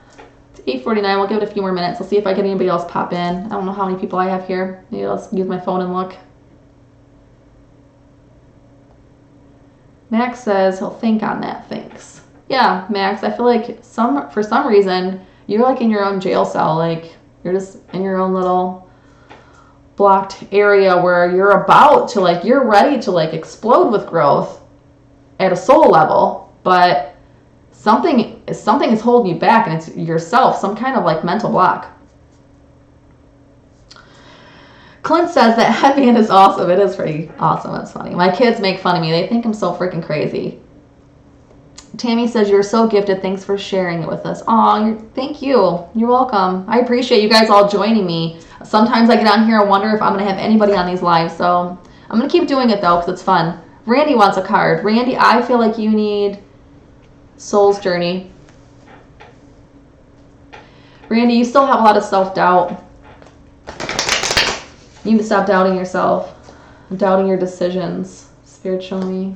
It's 8:49. We'll give it a few more minutes. We'll see if I get anybody else pop in. I don't know how many people I have here. Maybe I'll use my phone and look. Max says he'll think on that. Thanks. Yeah, Max, I feel like for some reason you're like in your own jail cell. Like you're just in your own little blocked area where you're about to like, you're ready to like explode with growth at a soul level, but something is holding you back, and it's yourself, some kind of like mental block. Clint says that headband is awesome. It is pretty awesome. It's funny. My kids make fun of me. They think I'm so freaking crazy. Tammy says, you're so gifted. Thanks for sharing it with us. Aw, thank you. You're welcome. I appreciate you guys all joining me. Sometimes I get on here and wonder if I'm going to have anybody on these lives. So I'm going to keep doing it, though, because it's fun. Randy wants a card. Randy, I feel like you need Soul's Journey. Randy, you still have a lot of self-doubt. You need to stop doubting yourself, doubting your decisions. Spirit, show me.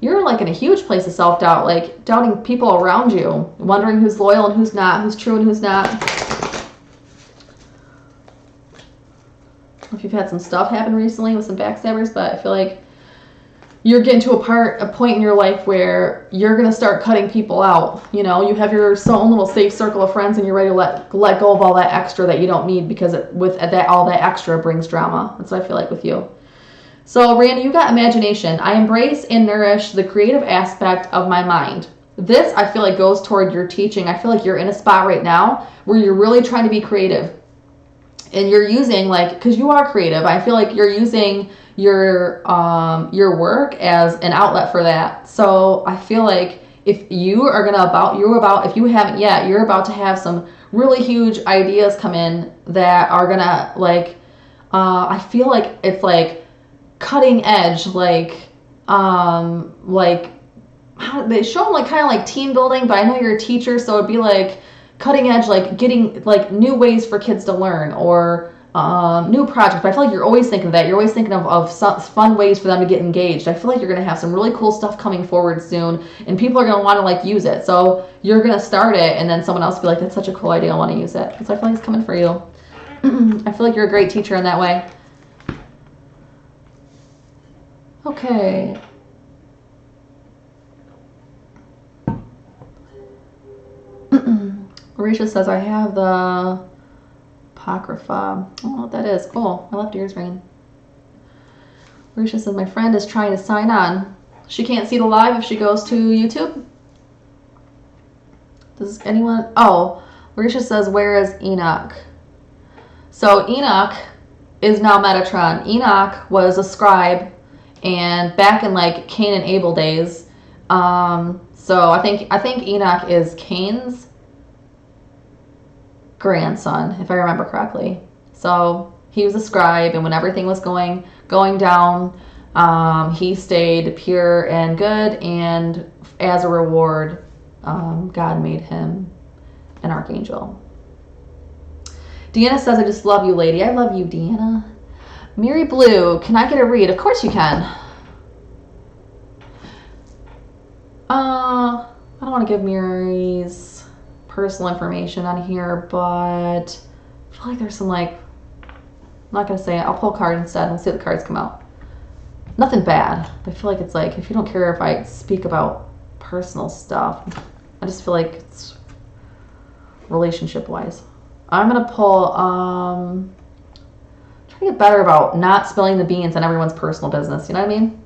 You're like in a huge place of self-doubt, like doubting people around you, wondering who's loyal and who's not, who's true and who's not. I don't know if you've had some stuff happen recently with some backstabbers, but I feel like you're getting to a point in your life where you're going to start cutting people out. You know, you have your own little safe circle of friends, and you're ready to let go of all that extra that you don't need, because all that extra brings drama. That's what I feel like with you. So, Randy, you got imagination. I embrace and nourish the creative aspect of my mind. this I feel like goes toward your teaching. I feel like you're in a spot right now where you're really trying to be creative. And you're using, like, because you are creative, I feel like you're using your work as an outlet for that. So I feel like if you are gonna if you haven't yet, you're about to have some really huge ideas come in that are gonna like I feel like it's like cutting edge, like they show them like kind of like team building, but I know you're a teacher, so it'd be like cutting edge, like getting like new ways for kids to learn, or new projects. But I feel like you're always thinking of that. You're always thinking of some fun ways for them to get engaged. I feel like you're going to have some really cool stuff coming forward soon, and people are going to want to like use it. So you're going to start it, and then someone else will be like, that's such a cool idea, I want to use it. So I feel like it's coming for you. I feel like you're a great teacher in that way. Okay. Marisha says, I have the Apocrypha. I don't know what that is. Oh, my left ear's ringing. Marisha says, my friend is trying to sign on. She can't see the live if she goes to YouTube. Does anyone? Oh, Marisha says, where is Enoch? So Enoch is now Metatron. Enoch was a scribe, and back in like Cain and Abel days. So I think Enoch is Cain's grandson, if I remember correctly. So he was a scribe, and when everything was going down, he stayed pure and good, and as a reward, God made him an archangel. Deanna says, I just love you, lady. I love you, Deanna. Mary Blue, can I get a read? Of course you can. I don't want to give Mary's personal information on here, but I feel like there's some like, I'm not going to say it. I'll pull a card instead and we'll see what the cards come out. Nothing bad. I feel like it's like, if you don't care if I speak about personal stuff, I just feel like it's relationship wise. I'm going to pull, try to get better about not spilling the beans on everyone's personal business. You know what I mean?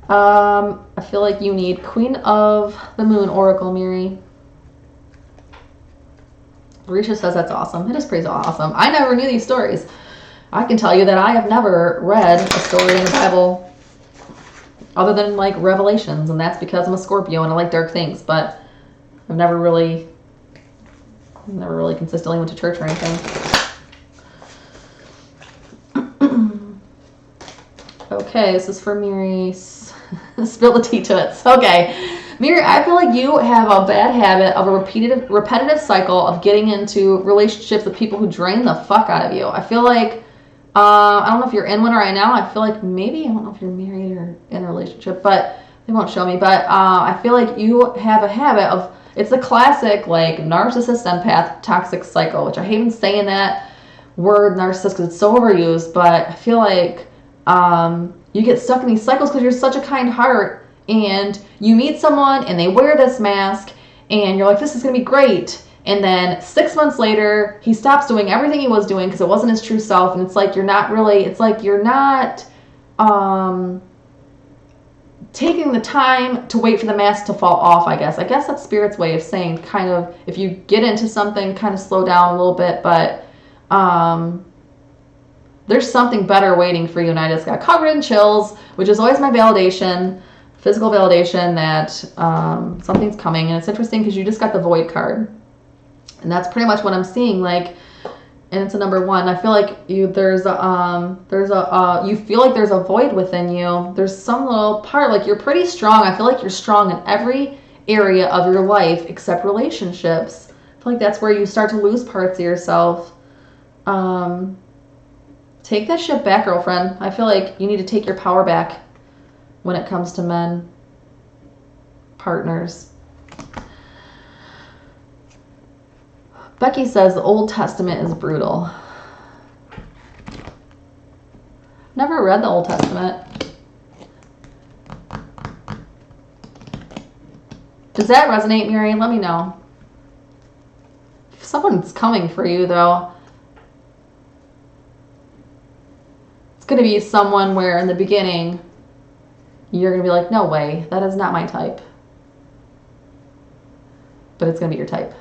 I feel like you need Queen of the Moon Oracle, Mary. Marisha says that's awesome. It is pretty awesome. I never knew these stories. I can tell you that I have never read a story in the Bible other than like Revelations, and that's because I'm a Scorpio and I like dark things, but I've never really consistently went to church or anything. Okay, this is for Mary. Spill the tea to it. Okay. Mary, I feel like you have a bad habit of a repetitive cycle of getting into relationships with people who drain the fuck out of you. I feel like, I don't know if you're in one right now. I feel like maybe, I don't know if you're married or in a relationship, but they won't show me. But I feel like you have a habit of, it's a classic like narcissist empath toxic cycle, which I hate even saying that word narcissist because it's so overused, but I feel like you get stuck in these cycles because you're such a kind heart, and you meet someone and they wear this mask and you're like, this is going to be great. And then 6 months later, he stops doing everything he was doing because it wasn't his true self. And it's like, you're not taking the time to wait for the mask to fall off, I guess. I guess that's Spirit's way of saying kind of, if you get into something, kind of slow down a little bit, but there's something better waiting for you. And I just got covered in chills, which is always my validation, physical validation that something's coming. And it's interesting because you just got the Void card. And that's pretty much what I'm seeing. Like, and it's a number 1. I feel like you feel like there's a void within you. There's some little part, like you're pretty strong. I feel like you're strong in every area of your life except relationships. I feel like that's where you start to lose parts of yourself. Take that shit back, girlfriend. I feel like you need to take your power back when it comes to men, partners. Becky says the Old Testament is brutal. Never read the Old Testament. Does that resonate, Mary? Let me know. If someone's coming for you, though, it's going to be someone where in the beginning you're going to be like, no way, that is not my type. but it's going to be your type.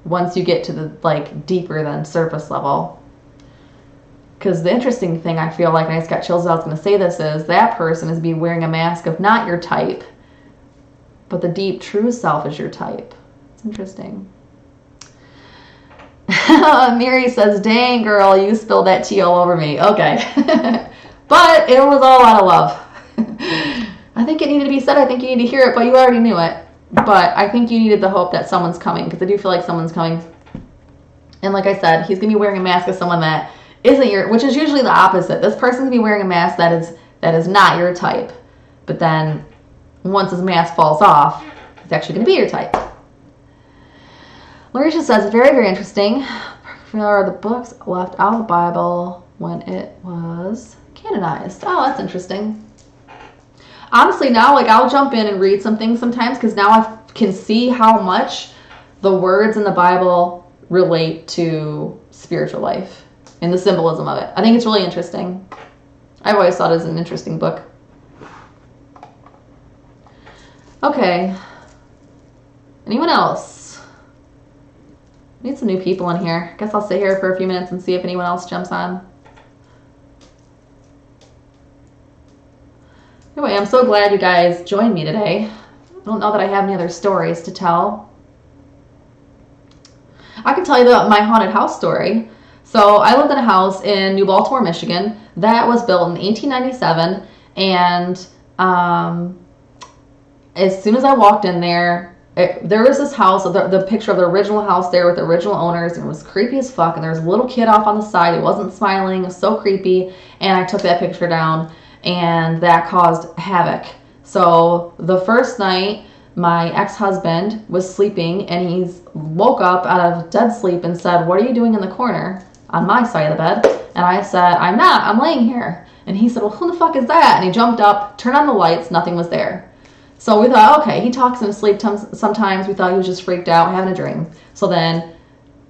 Once you get to the, like, deeper than surface level. Because the interesting thing I feel like, and I just got chills, I was going to say this, is that person is be wearing a mask of not your type, but the deep true self is your type. It's interesting. Miri says, dang girl, you spilled that tea all over me. Okay. But it was all out of love. I think it needed to be said. I think you need to hear it, but you already knew it. But I think you needed the hope that someone's coming, because I do feel like someone's coming. And like I said, he's going to be wearing a mask of someone that isn't your, which is usually the opposite. This person's going to be wearing a mask that is not your type. But then once his mask falls off, it's actually going to be your type. Larisha says, very, very interesting. Are the books left out of the Bible when it was canonized? Oh, that's interesting. Honestly, now, like, I'll jump in and read some things sometimes, because now I can see how much the words in the Bible relate to spiritual life and the symbolism of it. I think it's really interesting. I've always thought it was an interesting book. Okay. Anyone else? Need some new people in here. Guess I'll sit here for a few minutes and see if anyone else jumps on. Anyway, I'm so glad you guys joined me today. I don't know that I have any other stories to tell. I can tell you my haunted house story. So I lived in a house in New Baltimore, Michigan that was built in 1897, and as soon as I walked in there, there was this house, the picture of the original house there with the original owners, and it was creepy as fuck, and there was a little kid off on the side. He wasn't smiling. It was so creepy, and I took that picture down, and that caused havoc. So the first night, my ex-husband was sleeping, and he woke up out of dead sleep and said, what are you doing in the corner on my side of the bed? And I said, I'm not, I'm laying here. And he said, well, who the fuck is that? And he jumped up, turned on the lights, nothing was there. So we thought, okay, he talks in his sleep sometimes. We thought he was just freaked out, having a dream. So then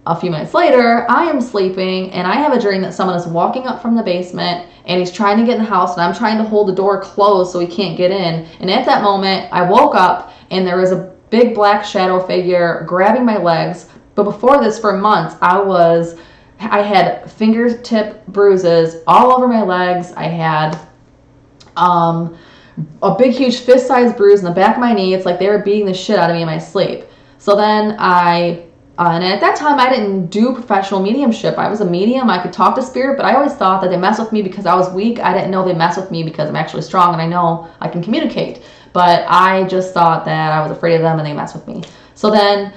a few minutes later, I am sleeping, and I have a dream that someone is walking up from the basement, and he's trying to get in the house, and I'm trying to hold the door closed so he can't get in. And at that moment, I woke up, and there was a big black shadow figure grabbing my legs. But before this, for months, I had fingertip bruises all over my legs. I had a big, huge fist-sized bruise in the back of my knee. It's like they were beating the shit out of me in my sleep. So then and at that time, I didn't do professional mediumship. I was a medium. I could talk to spirit, but I always thought that they mess with me because I was weak. I didn't know they mess with me because I'm actually strong and I know I can communicate. But I just thought that I was afraid of them and they mess with me. So then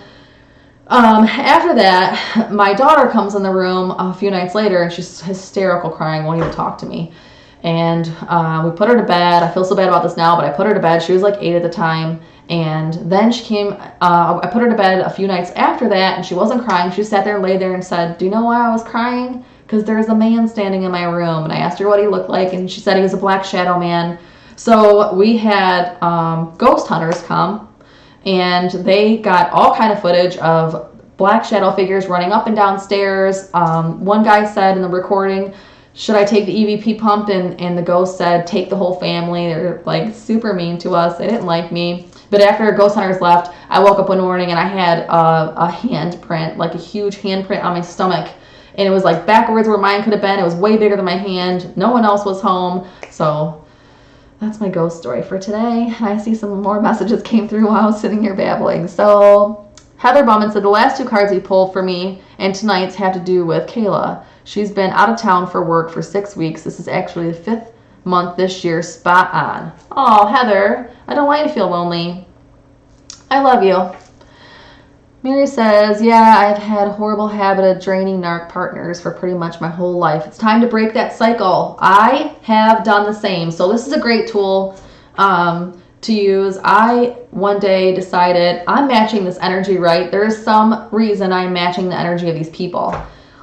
after that, my daughter comes in the room a few nights later, and she's hysterical, crying, won't even talk to me. And we put her to bed. I feel so bad about this now, but I put her to bed. She was like 8 at the time. And then she came, I put her to bed a few nights after that, and she wasn't crying. She sat there and lay there and said, do you know why I was crying? Because there's a man standing in my room. And I asked her what he looked like, and she said he was a black shadow man. So we had ghost hunters come, and they got all kind of footage of black shadow figures running up and down stairs. One guy said in the recording, should I take the EVP pump? And the ghost said, take the whole family. They're like super mean to us. They didn't like me. But after ghost hunters left, I woke up one morning and I had a handprint, like a huge handprint on my stomach. And it was like backwards where mine could have been. It was way bigger than my hand. No one else was home. So that's my ghost story for today. I see some more messages came through while I was sitting here babbling. So Heather Bowman said, the last 2 cards you pulled for me and tonight's have to do with Kayla. She's been out of town for work for 6 weeks. This is actually the 5th month this year. Spot on. Oh, Heather, I don't want you to feel lonely. I love you. Mary says, yeah, I've had a horrible habit of draining narc partners for pretty much my whole life. It's time to break that cycle. I have done the same. So this is a great tool to use. I one day decided I'm matching this energy right. There is some reason I'm matching the energy of these people.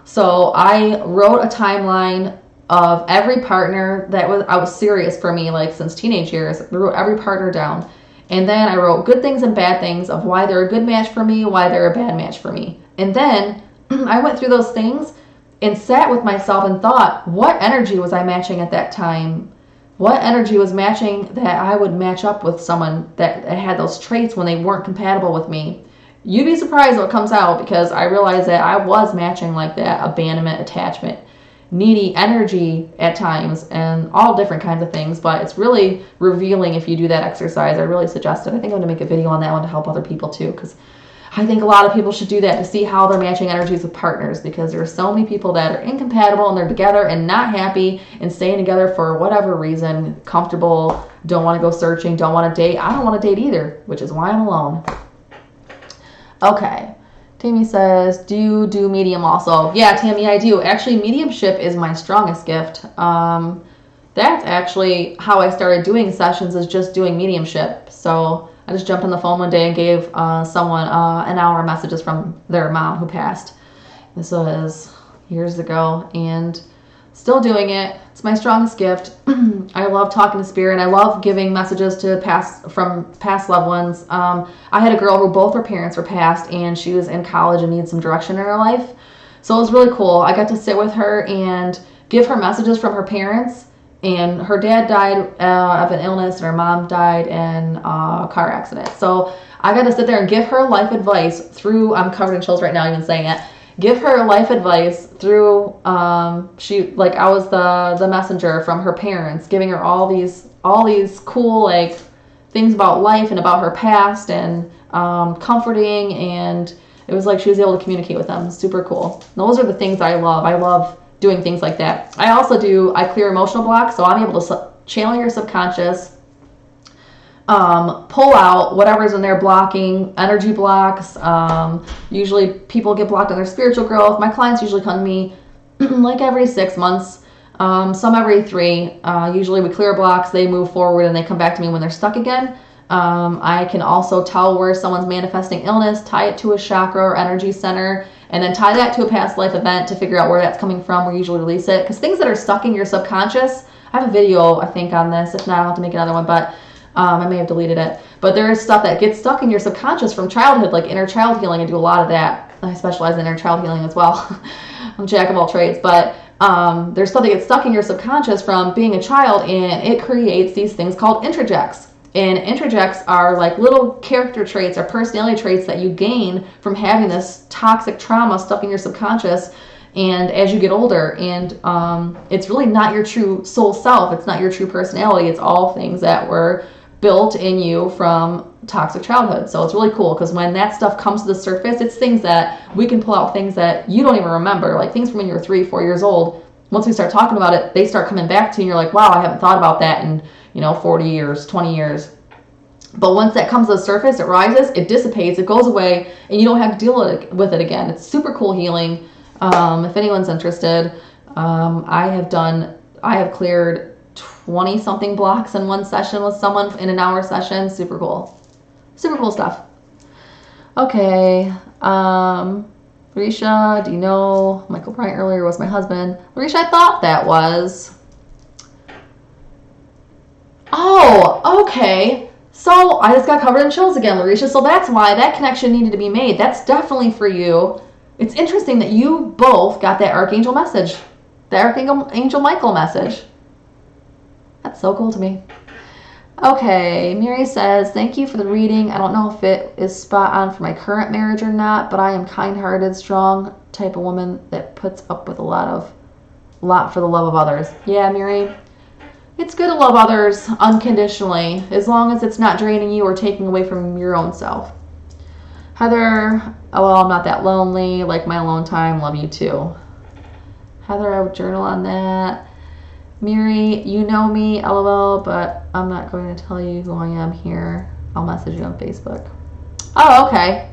So I wrote a timeline of every partner that was serious for me, like since teenage years. I wrote every partner down. And then I wrote good things and bad things of why they're a good match for me, why they're a bad match for me. And then I went through those things and sat with myself and thought, what energy was I matching at that time? What energy was matching that I would match up with someone that had those traits when they weren't compatible with me? you'd be surprised what comes out, because I realized that I was matching like that abandonment, attachment, needy energy at times, and all different kinds of things. But it's really revealing if you do that exercise. I really suggest it. I think I'm going to make a video on that one to help other people too, because I think a lot of people should do that to see how they're matching energies with partners, because there are so many people that are incompatible and they're together and not happy and staying together for whatever reason, comfortable, don't want to go searching, don't want to date. I don't want to date either, which is why I'm alone. Okay. Tammy says, do you do medium also? Yeah, Tammy, I do. Actually, mediumship is my strongest gift. That's actually how I started doing sessions, is just doing mediumship. So I just jumped on the phone one day and gave someone an hour of messages from their mom who passed. This was years ago, and still doing it. It's my strongest gift. I love talking to spirit. I love giving messages to from past loved ones. I had a girl who both her parents were passed, and she was in college and needed some direction in her life. So it was really cool. I got to sit with her and give her messages from her parents. And her dad died of an illness, and her mom died in a car accident. So I got to sit there and give her life advice through, I'm covered in chills right now even saying it, give her life advice through, I was the messenger from her parents, giving her all these cool like things about life and about her past, and comforting, and it was like she was able to communicate with them. Super cool. Those are the things I love. I love doing things like that. I clear emotional blocks, so I'm able to channel your subconscious, pull out whatever's in there blocking, energy blocks. Usually people get blocked on their spiritual growth. My clients usually come to me like every 6 months, some every 3. Usually we clear blocks, they move forward, and they come back to me when they're stuck again. I can also tell where someone's manifesting illness, tie it to a chakra or energy center, and then tie that to a past life event to figure out where that's coming from. We usually release it, because things that are stuck in your subconscious, I have a video, I think, on this. If not, I'll have to make another one, but I may have deleted it. But there is stuff that gets stuck in your subconscious from childhood, like inner child healing. I do a lot of that. I specialize in inner child healing as well. I'm jack of all trades. But there's stuff that gets stuck in your subconscious from being a child, and it creates these things called introjects. And introjects are like little character traits or personality traits that you gain from having this toxic trauma stuck in your subconscious, and as you get older. And it's really not your true soul self. It's not your true personality. It's all things that were built in you from toxic childhood. So it's really cool, because when that stuff comes to the surface, it's things that we can pull out, things that you don't even remember, like things from when you were 3, 4 years old. Once we start talking about it, they start coming back to you, and you're like, wow, I haven't thought about that in 40 years, 20 years. But once that comes to the surface, it rises, it dissipates, it goes away, and you don't have to deal with it again. It's super cool healing. If anyone's interested, I have cleared 20 something blocks in one session with someone in an hour session. Super cool stuff. Okay. Larisha, do you know Michael Bryant earlier was my husband? Larisha, I thought that was. Oh, okay. So I just got covered in chills again, Larisha. So that's why that connection needed to be made. That's definitely for you. It's interesting that you both got that Archangel message, the Archangel Michael message. That's so cool to me. Okay, Mary says, thank you for the reading. I don't know if it is spot on for my current marriage or not, but I am kind-hearted, strong type of woman that puts up with a lot for the love of others. Yeah, Mary. It's good to love others unconditionally, as long as it's not draining you or taking away from your own self. Heather, well, I'm not that lonely. Like my alone time. Love you too. Heather, I would journal on that. Mary, you know me, LOL, but I'm not going to tell you who I am here. I'll message you on Facebook. Oh, okay.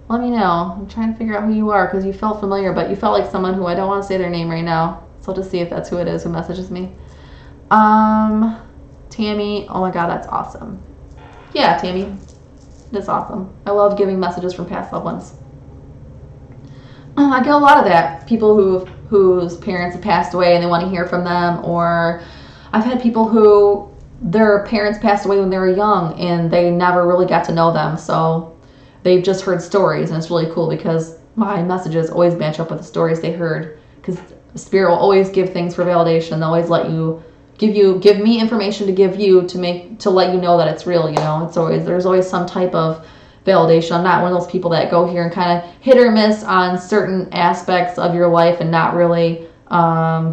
Let me know. I'm trying to figure out who you are, because you felt familiar, but you felt like someone who I don't want to say their name right now. So I'll just see if that's who it is who messages me. Tammy, oh my God, that's awesome. Yeah, Tammy, that's awesome. I love giving messages from past loved ones. I get a lot of that. People whose parents have passed away and they want to hear from them, or I've had people who their parents passed away when they were young and they never really got to know them. So they've just heard stories, and it's really cool because my messages always match up with the stories they heard, because Spirit will always give things for validation. They'll always let you give me information to give you to let you know that it's real. You know, there's always some type of validation. I'm not one of those people that go here and kind of hit or miss on certain aspects of your life and not really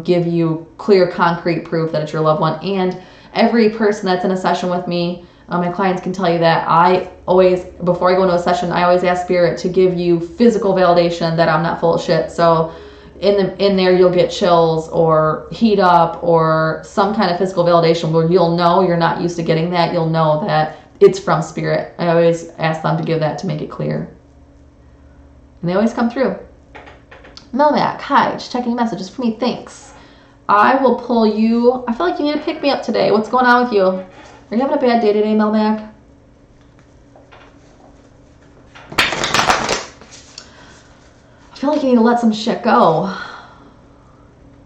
give you clear, concrete proof that it's your loved one. And every person that's in a session with me, my clients can tell you that I always, before I go into a session, I always ask Spirit to give you physical validation that I'm not full of shit. So in there you'll get chills or heat up or some kind of physical validation where you'll know you're not used to getting that. You'll know that it's from Spirit. I always ask them to give that to make it clear. And they always come through. Melmac, hi, just checking messages for me, thanks. I will pull you. I feel like you need to pick me up today. What's going on with you? Are you having a bad day today, Melmac? I feel like you need to let some shit go.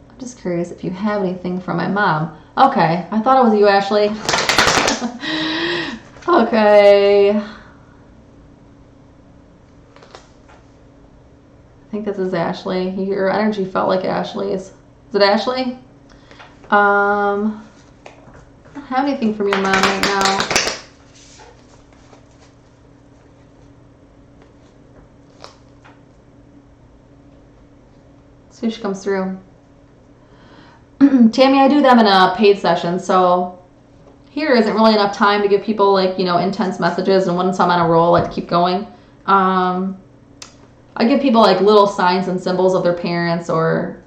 I'm just curious if you have anything from my mom. Okay, I thought it was you, Ashley. Okay. I think this is Ashley. Your energy felt like Ashley's. Is it Ashley? I don't have anything from your mom right now. See if she comes through. Tammy, I do them in a paid session, so here isn't really enough time to give people like, you know, intense messages, and once I'm on a roll, I like to keep going. I give people like little signs and symbols of their parents, or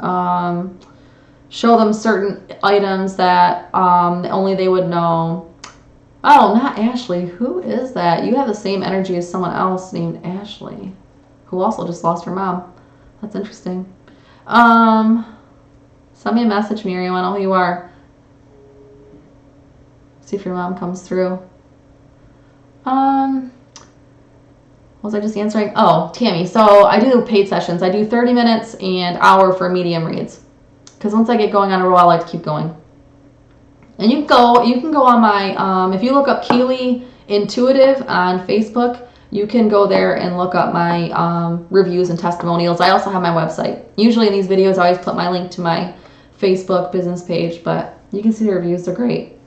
show them certain items that only they would know. Oh, not Ashley. Who is that? You have the same energy as someone else named Ashley, who also just lost her mom. That's interesting. Send me a message, Miriam. I know who you are. See if your mom comes through. Was I just answering? Oh, Tammy. So I do paid sessions. I do 30 minutes and hour for medium reads. Because once I get going on a roll, I like to keep going. And you can go on my, if you look up Keely Intuitive on Facebook, you can go there and look up my reviews and testimonials. I also have my website. Usually in these videos, I always put my link to my Facebook business page, but you can see the reviews. They're great.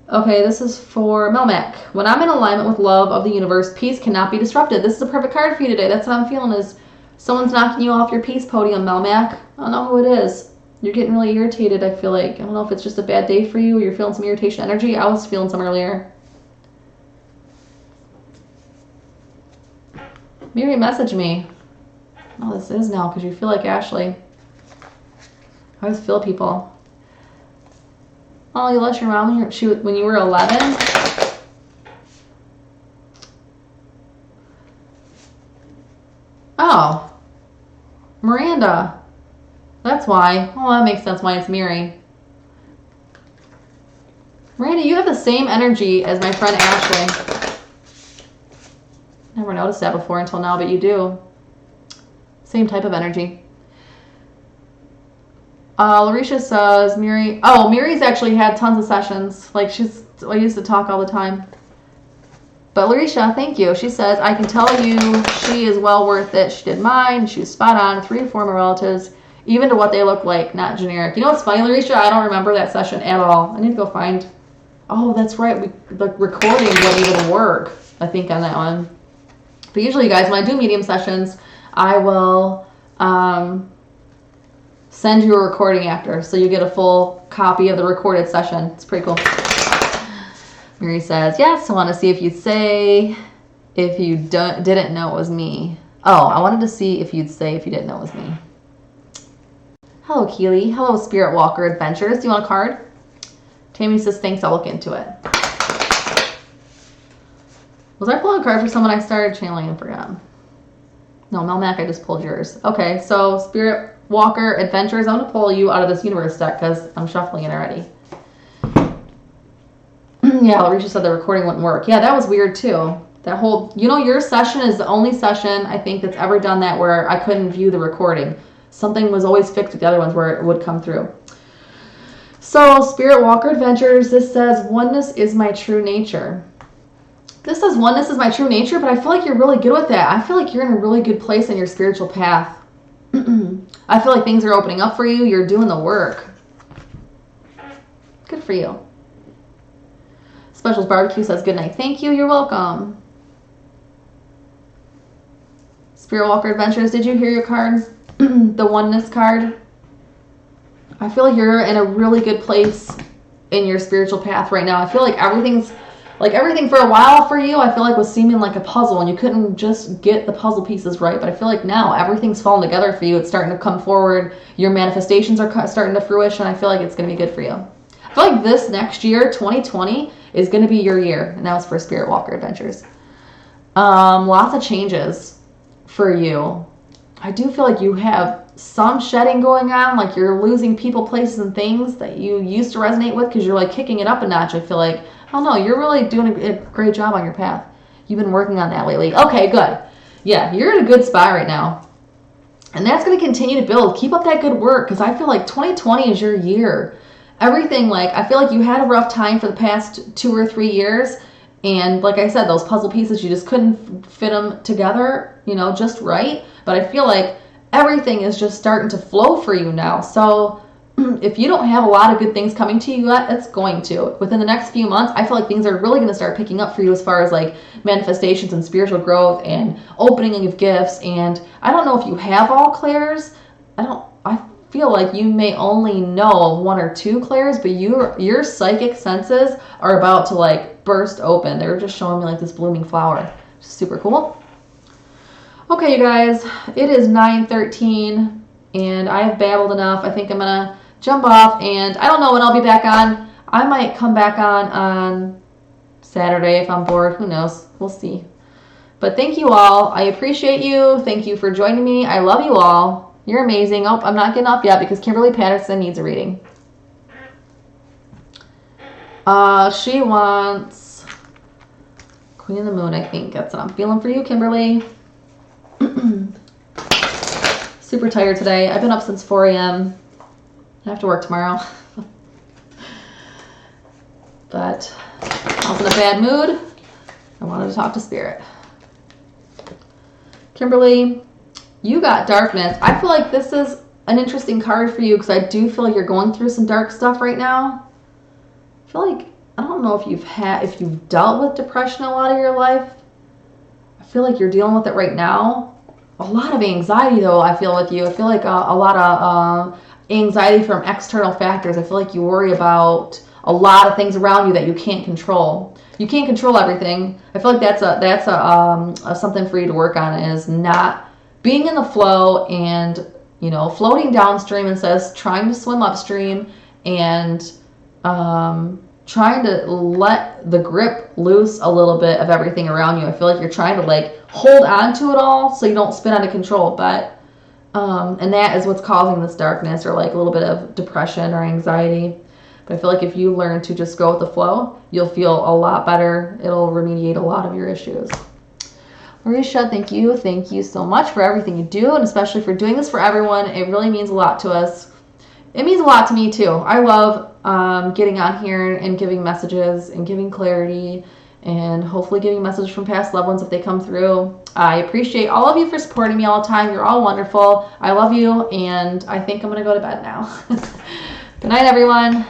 Okay, this is for Melmac. When I'm in alignment with love of the universe, peace cannot be disrupted. This is a perfect card for you today. That's what I'm feeling, is someone's knocking you off your peace podium, Melmac. I don't know who it is. You're getting really irritated, I feel like. I don't know if it's just a bad day for you or you're feeling some irritation energy. I was feeling some earlier. Miri, message me. Oh, this is now because you feel like Ashley. I always feel people. Oh, you lost your mom when you were 11? Oh. Miranda. That's why. Oh, that makes sense why it's Miri. Miranda, you have the same energy as my friend Ashley. Never noticed that before until now, but you do. Same type of energy. Larisha says, Miri. Oh, Miri's actually had tons of sessions. Like, I used to talk all the time. But Larisha, thank you. She says, I can tell you she is well worth it. She did mine. She was spot on. 3 or 4 more relatives, even to what they look like, not generic. You know what's funny, Larisha? I don't remember that session at all. I need to go find. Oh, that's right. The recording wouldn't even work, I think, on that one. But usually, you guys, when I do medium sessions, I will send you a recording after, so you get a full copy of the recorded session. It's pretty cool. Mary says, yes, I want to see if you'd say if you didn't know it was me. Oh, I wanted to see if you'd say if you didn't know it was me. Hello, Keely. Hello, Spirit Walker Adventures. Do you want a card? Tammy says, thanks, I'll look into it. Was I pulling a card for someone I started channeling and forgot? No, Melmac, I just pulled yours. Okay, so Spirit Walker Adventures, I'm going to pull you out of this universe deck because I'm shuffling it already. Yeah, Larisha said the recording wouldn't work. Yeah, that was weird too. That whole, you know, your session is the only session I think that's ever done that where I couldn't view the recording. Something was always fixed with the other ones where it would come through. So, Spirit Walker Adventures, this says, oneness is my true nature. This says oneness is my true nature, but I feel like you're really good with that. I feel like you're in a really good place in your spiritual path. I feel like things are opening up for you. You're doing the work. for you. Specials Barbecue says, good night. Thank you. You're welcome. Spirit Walker Adventures, did you hear your card? The oneness card. I feel like you're in a really good place in your spiritual path right now. I feel like everything for a while for you, I feel like was seeming like a puzzle and you couldn't just get the puzzle pieces right. But I feel like now everything's falling together for you. It's starting to come forward. Your manifestations are starting to fruition. I feel like it's going to be good for you. I feel like this next year, 2020, is going to be your year. And that was for Spirit Walker Adventures. Lots of changes for you. I do feel like you have some shedding going on, like you're losing people, places, and things that you used to resonate with because you're like kicking it up a notch. I feel like, oh no, you're really doing a great job on your path. You've been working on that lately. Okay, good. Yeah, you're in a good spot right now. And that's going to continue to build. Keep up that good work because I feel like 2020 is your year. Everything, like, I feel like you had a rough time for the past 2 or 3 years. And like I said, those puzzle pieces, you just couldn't fit them together, just right. But I feel like everything is just starting to flow for you now. So if you don't have a lot of good things coming to you yet, it's going to. Within the next few months, I feel like things are really going to start picking up for you as far as like manifestations and spiritual growth and opening of gifts. And I don't know if you have all clairs. I feel like you may only know 1 or 2 clairs, but your psychic senses are about to like burst open. They're just showing me like this blooming flower. Super cool. Okay, you guys, it is 9:13 and I have babbled enough. I think I'm gonna jump off, and I don't know when I'll be back on. I might come back on Saturday if I'm bored. Who knows? We'll see. But thank you all. I appreciate you. Thank you for joining me. I love you all. You're amazing. Oh, I'm not getting off yet because Kimberly Patterson needs a reading. She wants Queen of the Moon, I think. That's what I'm feeling for you, Kimberly. Super tired today. I've been up since 4 a.m. I have to work tomorrow. But I was in a bad mood. I wanted to talk to Spirit. Kimberly, you got darkness. I feel like this is an interesting card for you because I do feel like you're going through some dark stuff right now. I feel like, I don't know if you've dealt with depression a lot of your life. I feel like you're dealing with it right now. A lot of anxiety though, I feel with you. I feel like a lot of anxiety from external factors. I feel like you worry about a lot of things around you that you can't control. You can't control everything. I feel like that's something for you to work on, is not being in the flow and, floating downstream instead of trying to swim upstream, and trying to let the grip loose a little bit of everything around you. I feel like you're trying to like hold on to it all so you don't spin out of control, but and that is what's causing this darkness or like a little bit of depression or anxiety. But I feel like if you learn to just go with the flow, you'll feel a lot better. It'll remediate a lot of your issues. Marisha, thank you. Thank you so much for everything you do, and especially for doing this for everyone. It really means a lot to us. It means a lot to me too. I love getting on here and giving messages and giving clarity and hopefully giving messages from past loved ones if they come through. I appreciate all of you for supporting me all the time. You're all wonderful. I love you, and I think I'm going to go to bed now. Good night, everyone.